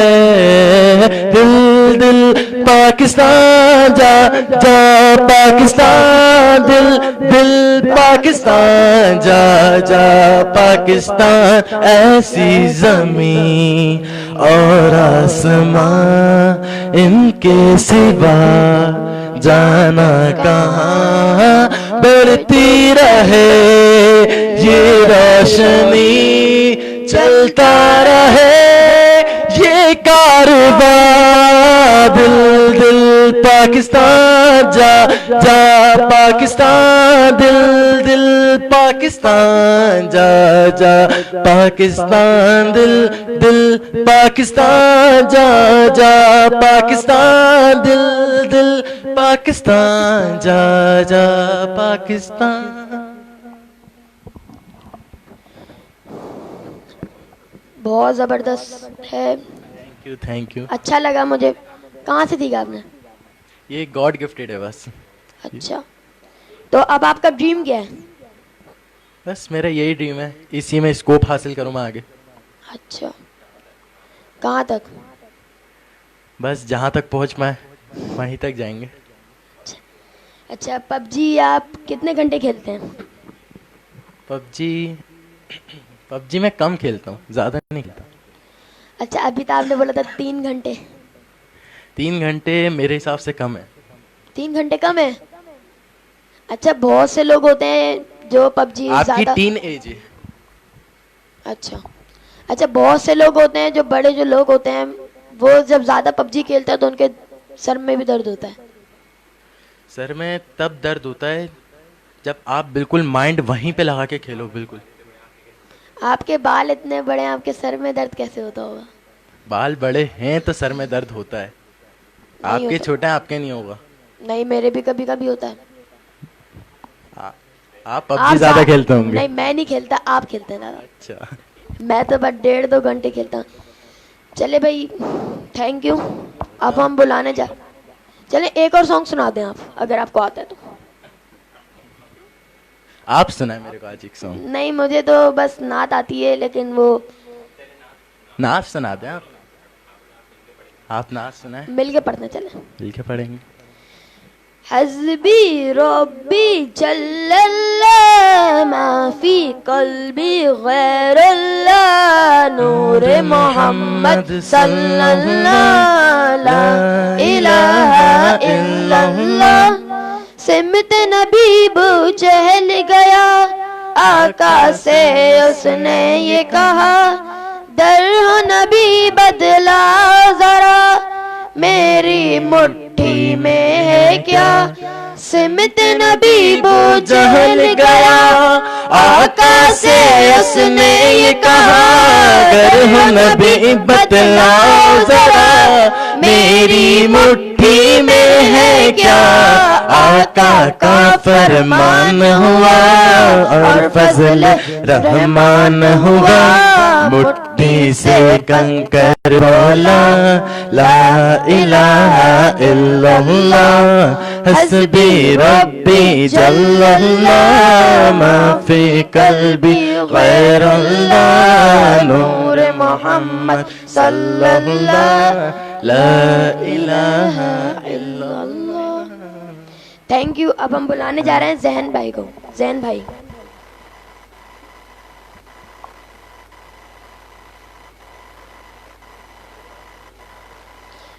E: दिल दिल पाकिस्तान जा जा पाकिस्तान, दिल दिल पाकिस्तान जा जा पाकिस्तान। ऐसी ज़मीं और आसमां इनके सिवा जाना कहाँ, बढ़ती रहे ये रोशनी, चलता रहे ये कारवां, दिल दिल पाकिस्तान जा जा पाकिस्तान, दिल दिल पाकिस्तान जा जा पाकिस्तान, दिल दिल पाकिस्तान जा जा पाकिस्तान, दिल दिल पाकिस्तान जा जा पाकिस्तान।
C: बहुत जबरदस्त है।
E: Thank you, thank you.
C: अच्छा लगा मुझे। कहाँ से सीखा आपने?
E: ये गॉड गिफ्टेड है बस।
C: अच्छा, तो अब आपका ड्रीम क्या है?
E: बस मेरा यही ड्रीम है, इसी में स्कोप हासिल करूँ मैं आगे।
C: अच्छा, कहाँ तक?
E: बस जहाँ तक पहुँच पाए वहीं तक जाएंगे।
C: अच्छा, पबजी आप कितने घंटे खेलते हैं?
E: पबजी पबजी मैं कम खेलता हूँ, ज़्यादा नहीं खेलता।
C: अच्छा, अभी तो आपने बोला था 3 घंटे।
E: 3 घंटे मेरे हिसाब से कम है।
C: 3 घंटे कम है? अच्छा, बहुत से लोग होते हैं जो पबजी
E: आपकी
C: ज़्यादा।
E: टीन एज है।
C: अच्छा अच्छा, बहुत से लोग होते हैं जो बड़े जो लोग होते हैं वो जब ज़्यादा पबजी खेलते हैं तो उनके सर में भी दर्द होता है।
E: सर में तब दर्द होता है जब आप बिल्कुल माइंड वहीं पे लगा के खेलो। बिल्कुल।
C: आपके बाल इतने बड़े हैं, आपके सर में दर्द कैसे होता होगा?
E: बाल बड़े हैं तो सर में दर्द होता है। आपके
C: होता।
E: छोटे हैं, आपके नहीं होगा।
C: नहीं, मेरे भी कभी कभी होता है।
E: आप पबजी ज्यादा खेलते होंगे।
C: नहीं, मैं नहीं खेलता, आप खेलते हैं दादा।
E: अच्छा,
C: मैं तो बस 1.5-2 घंटे खेलता हूँ। चले भाई, थैंक यू। अब हम बुलाने जा। चले एक और सॉन्ग सुना दें आप, अगर आपको आता है तो।
E: आप सुनाए मेरे को आज एक सॉन्ग।
C: नहीं, मुझे तो बस नात आती है, लेकिन वो
E: नाच सुना दें आप नाच सुनाए,
C: मिल के पढ़ने चले।
E: मिल के पढ़ेंगे।
C: हस्बी रब्बी जल्लल्लाह माफी कल्बी गैरुल्लाह नूर मोहम्मद सल्लल्लाह ला इलाहा इल्लल्लाह। सिमत नबी बू चहल गया आका से उसने ये कहा, दर हो नबी बदला जरा मेरी मुट्ठी में है क्या। सिमत नबी बू चहल गया आका से उसने ये कहा,
E: अगर हो नबी बतलाओ जरा मेरी मुट्ठी में है क्या। आका का फरमान हुआ और फजल रहमान हुआ, मुट्ठी से कंकर बोला ला इलाहा इल्लल्लाह हस्बी रब्बी जल्लल्लाह माफी कल्बी गैरुल्लाह नूर मोहम्मद सल्लल्लाह ला इलाहा इल्लल्लाह।
C: Thank you. अब हम बुलाने जा रहे हैं जहन भाई को। जहन भाई,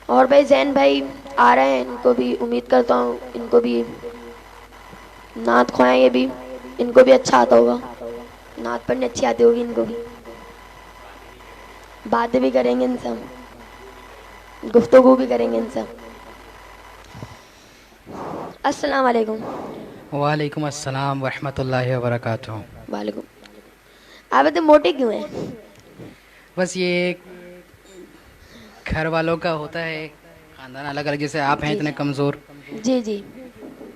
C: और भाई जैन भाई आ रहे हैं, इनको भी उम्मीद करता हूँ इनको भी नात खुआएंगे भी, इनको भी अच्छा आता होगा, नात पढ़नी अच्छी आती होगी इनको भी, बातें भी करेंगे इनसे, गुफ्तगू भी करेंगे इनसे। अस्सलाम वालेकुम।
F: वालेकुम अस्सलाम वरहमतुल्लाहि वबरकातुहू।
C: वालेकुम। आप इतने मोटे क्यों हैं?
F: बस ये घर वालों का होता है, खानदान अलग अलग, जैसे आप हैं इतने कमज़ोर,
C: जी जी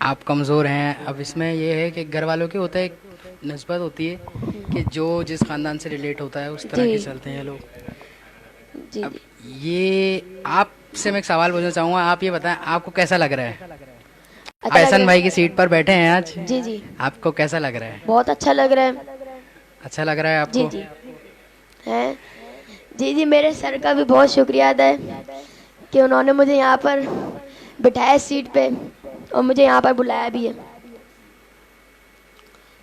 F: आप कमज़ोर हैं। अब इसमें ये है कि घर वालों की होता है, एक नस्बत होती है कि जो जिस खानदान से रिलेट होता है उस तरह
C: जी।
F: के चलते हैं लोग।
C: जी
F: अब ये आपसे मैं एक सवाल पूछना चाहूँगा, आप ये बताएं आपको कैसा लग रहा है?
C: अच्छा लग
F: एहसन
C: रहा
F: भाई की सीट पर बैठे हैं आज,
C: है। जी जी
F: आपको कैसा लग रहा है?
C: बहुत अच्छा लग रहा है।
F: अच्छा लग रहा है आपको?
C: जी जी हैं। जी जी, मेरे सर का भी बहुत शुक्रिया अदा है कि उन्होंने मुझे यहाँ पर बिठाया सीट पे और मुझे यहाँ पर बुलाया भी है।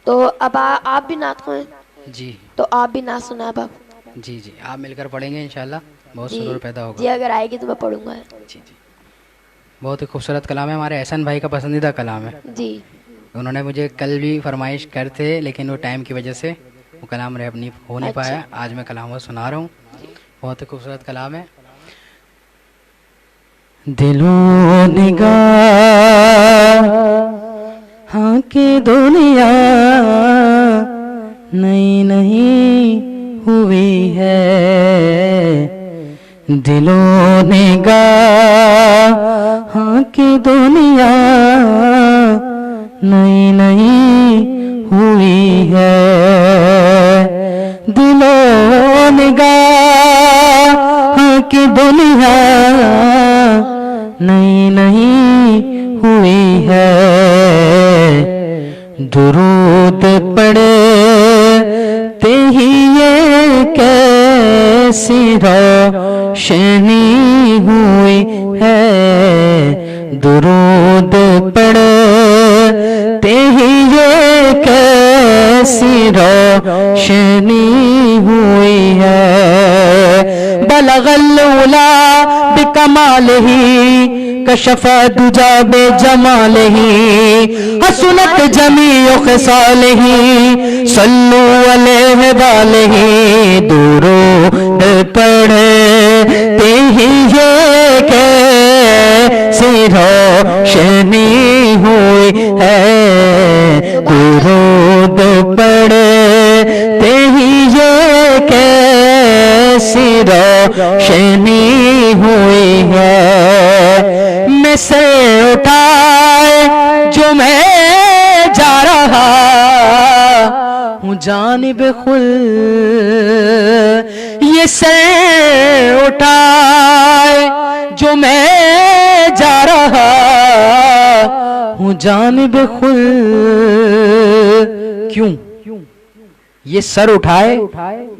C: तो अब आप भी नात खुआएं,
F: जी
C: तो आप भी नात सुना अब आप।
F: जी जी, आप मिलकर पढ़ेंगे इंशाल्लाह, बहुत
C: जी
F: सुरूर पैदा
C: जी,
F: होगा।
C: अगर आएगी तो मैं पढ़ूंगा।
F: जी जी, बहुत ही खूबसूरत कलाम है, हमारे एहसन भाई का पसंदीदा कलाम है।
C: जी
F: उन्होंने मुझे कल भी फरमाइश कर थे, लेकिन वो टाइम की वजह से वो कलाम रैप नहीं हो नहीं
C: अच्छा।
F: पाया। आज मैं कलाम वो सुना रहा हूँ, बहुत ही खूबसूरत कलाम है। दिलों निगाह हाँ की दुनिया नई नहीं हुई है, दिलों निगाह हाँ की दुनिया नई नहीं हुई है, दिलों निगाह हाँ की दुनिया नई नहीं हुई है, दुरूद पड़े ते ही ये कैसी रोशनी हुई है, दुरूद पड़े ते ही ये कैसी रोशनी हुई है, बलगल उला बिकमालिही कशफा दुजा बेजमालिही हसनत जमीउ खिसालिही सल्लु अलैहि वालिही, दुरूद पढ़े ते ही ये कैसी रोशनी हुई है, दुरूद पढ़े ते ही ये कैसी रोशनी हुई है, मैं से उठाए जो मैं जा रहा हूँ जानिब खुल, ये से उठाए जो मैं जा रहा हूँ जानिब खुल, क्यों? ये सर उठाए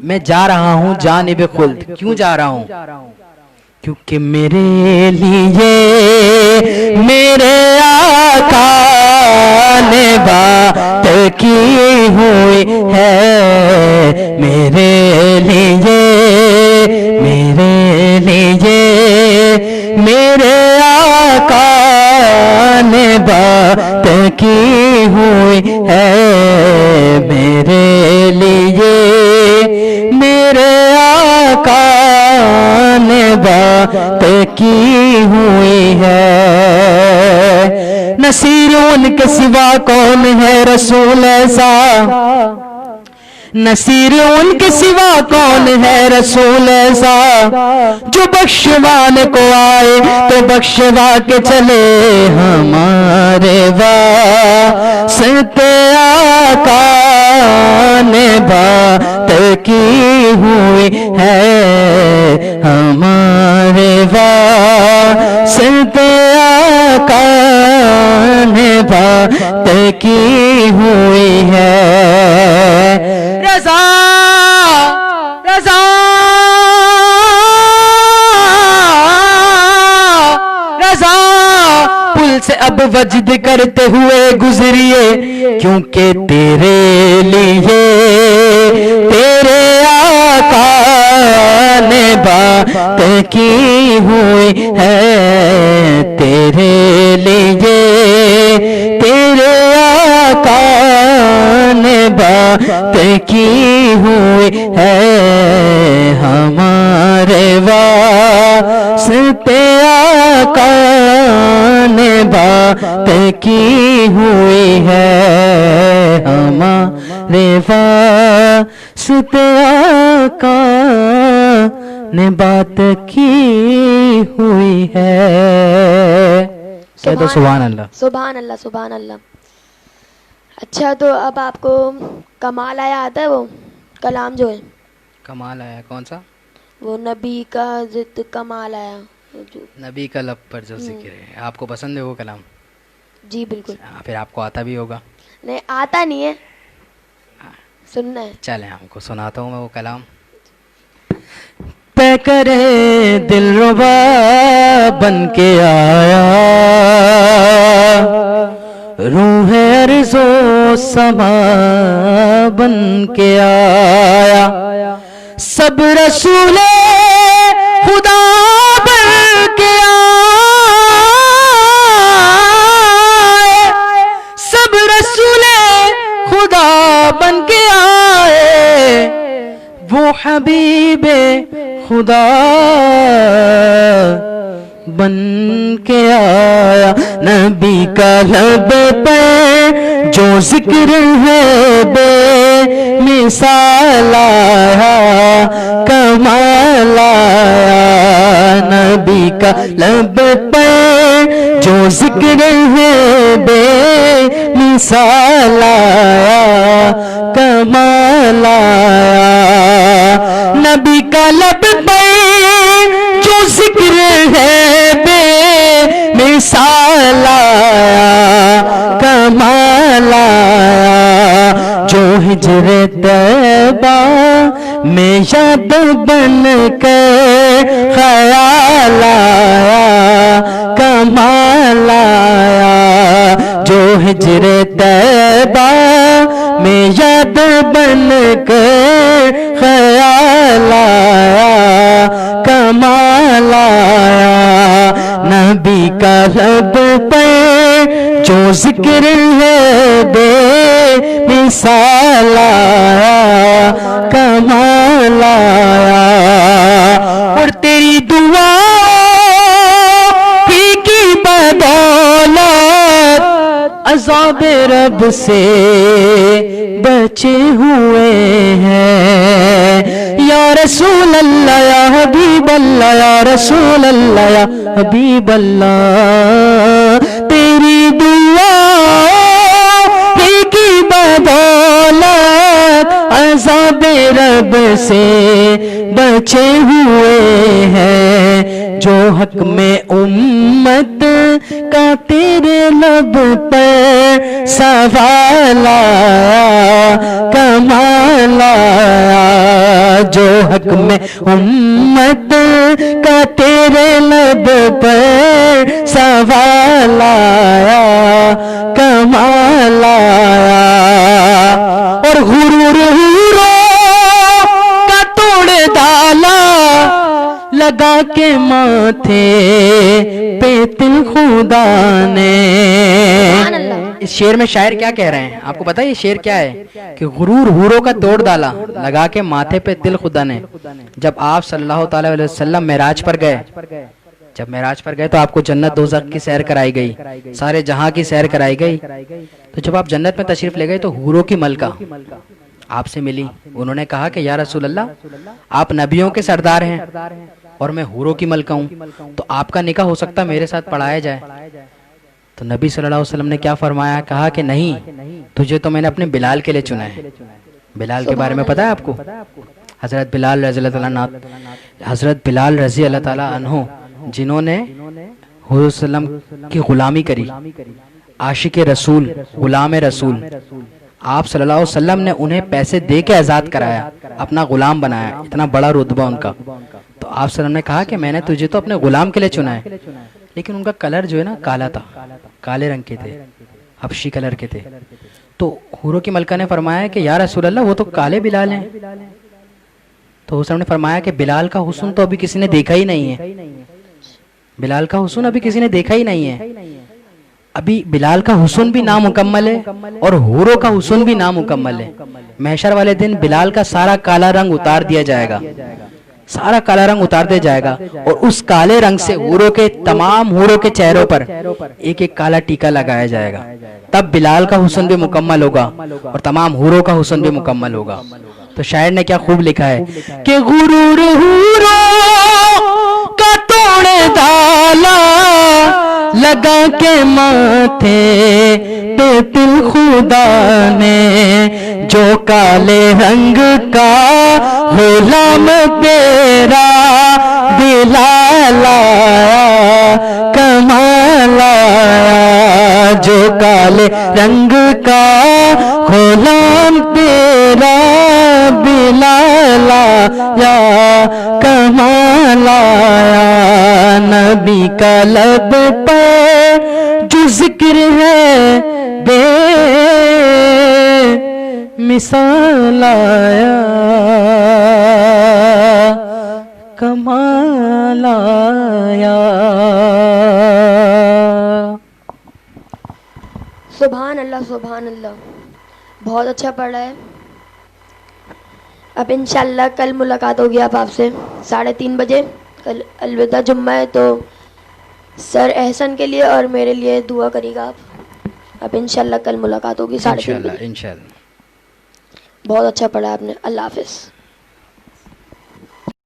F: मैं जा रहा हूँ जानिब खुल्द। क्यों जा रहा हूँ? क्योंकि मेरे लिए मेरे आका ने बात की हुई है। मेरे लिए मेरे आका ने बात की हुई है। मेरे लिए मेरे आका ने बात की हुई है। नसीर उनके सिवा कौन है रसूल ऐसा? नसीर उनके सिवा कौन है रसूल ऐसा? जो बख्शवाने को आए तो बख्शवा के चले। हमारे वास्ते आका ने बात की हुई है। हमारे वास्ते आका ने बात की हुई है। रज़ा रज़ा रज़ा पुल से अब वजद करते हुए गुजरिए, क्योंकि तेरे लिए तेरे आका ने बात की हुई है। तेरे लिए तेरे आका ने बात की हुई है। हमारे वास्ते आका ने बात की हुई है। हमारे वास्ते आका ने बात की हुई है। कह दो सुभान अल्लाह।
C: सुभान अल्लाह, सुभान अल्लाह। अच्छा, तो अब आपको कमाल आया आता है? वो कलाम जो है
F: कमाल आया कौन सा?
C: वो नबी का जित कमाल आया, जो
F: नबी का लब पर जो जिक्र है। आपको पसंद है वो कलाम?
C: जी बिल्कुल।
F: फिर आपको आता भी होगा।
C: नहीं, आता नहीं है, सुनना है।
F: चले हमको सुनाता हूँ मैं वो कलाम। तय करे दिलरुबा बन के आया, रूह अर्ज़ो समा बन के आया। सब रसूले खुदा बन के आए, सब रसूले खुदा बन के आए। वो हबीबे खुदा बन के आया। नबी का लब पे जो जिक्र है बेमिसाल आया, कमाल आया। नबी का लब पे जो जिक्र है बेमिसाल आया, कमाल आया। नबी का लब पे जो जिक्र है बेमिसाल आया, कमाल आया। जो हिजरे तैबा में याद बन के ख्याल आया, कमाल आया। जो हिजरे तैबा में याद बन के ख्याल आया, कमाल आया। नबी का लब पे जो जिक्र है बेमिसाल आया, कमाल आया। और तेरी दुआ की बदौलत अज़ाब रब से बचे हुए हैं। या रसूल अल्लाह या हबीब अल्लाह, या रसूल अल्लाह या हबीब अल्लाह। तेरी दुआ की बदौलत अज़ाब रब से बचे हुए हैं। जो हक में उम्मत का तेरे लब पर सवाल आया, कमाल आया, जो हक में उम्मत का तेरे लब पर सवाल आया, कमाल आया। और हुरूर हुरो का तोड़ डाला, लगा के माथे पे तिल खुदा ने। इस शेर में शायर क्या कह रहे हैं आपको पता है? ये शेर क्या है कि गुरूर हूरों का तोड़ डाला, लगा के माथे पे तिल खुदा ने। जब आप सल्लल्लाहु अलैहि वसल्लम मेराज पर गए, जब मेराज पर गए तो आपको जन्नत दोज़ख की सैर कराई गई, सारे जहां की सैर कराई गई। तो जब आप जन्नत में तशरीफ ले गए तो हूरों की मलका आपसे मिली। उन्होंने कहा कि या रसूल अल्लाह, आप नबियों के सरदार हैं और मैं हूरों की मलका हूं, तो आपका निकाह हो सकता मेरे साथ पढ़ाया जाए। तो नबी सल्लल्लाहु अलैहि वसल्लम ने क्या फरमाया? कहा कि नहीं, तुझे तो मैंने अपने बिलाल के लिए चुना है। बिलाल के बारे में पता है आपको? हजरत बिलाल रज़ी अल्लाह ताला अन्हु, जिन्होंने हुज़ूर सल्लम की गुलामी करी, आशिक रसूल, गुलाम रसूल, आप सल्लल्लाहु अलैहि वसल्लम ने उन्हें पैसे दे के आज़ाद कराया, अपना गुलाम बनाया, इतना बड़ा रुतबा उनका। तो आप सल्लम ने कहा कि मैंने तुझे तो अपने गुलाम के लिए चुना है, लेकिन उनका कलर जो है ना काला था, काले रंग के थे, हबशी कलर के थे। तो हूरों की मलका ने फरमाया कि या रसूल अल्लाह, वो तो काले बिलाल हैं। तो हुसैन ने फरमाया कि बिलाल का हुस्न तो अभी किसी ने देखा ही नहीं है, बिलाल का हुस्न अभी किसी ने देखा ही नहीं है। अभी बिलाल का हुस्न भी नामुकम्मल है और हूरों का हुस्न भी नामुकम्मल है। महशर वाले दिन बिलाल का सारा काला रंग उतार दिया जाएगा, सारा काला रंग उतार दिया जाएगा, और उस काले रंग से हूरों के तमाम हूरों के चेहरों पर एक एक काला टीका लगाया जाएगा। तब बिलाल का हुस्न भी मुकम्मल होगा और तमाम हूरों का हुस्न भी मुकम्मल होगा। तो शायर ने क्या खूब लिखा है कि गुरूर हूरों का तोड़ डाला, लगा के माथे पे तिल खुदा ने, जो काले रंग का गुलाम तेरा बिलाल आया, कमाल आया, जो काले रंग का गुलाम तेरा बिलाल आया, कमाल आया। नबी का लब पर जो जिक्र है बे मिसाल आया, कमाल आया।
C: सुभान अल्लाह, सुभान अल्लाह, बहुत अच्छा पढ़ा है। अब इंशाल्लाह कल मुलाकात होगी आपसे 3:30 बजे। कल अलविदा जुम्मा है, तो सर एहसन के लिए और मेरे लिए दुआ करिएगा आप। अब इंशाल्लाह कल मुलाकात होगी 3:30 बजे।
F: इंशाल्लाह।
C: बहुत अच्छा पढ़ा आपने। अल्लाह हाफिज़।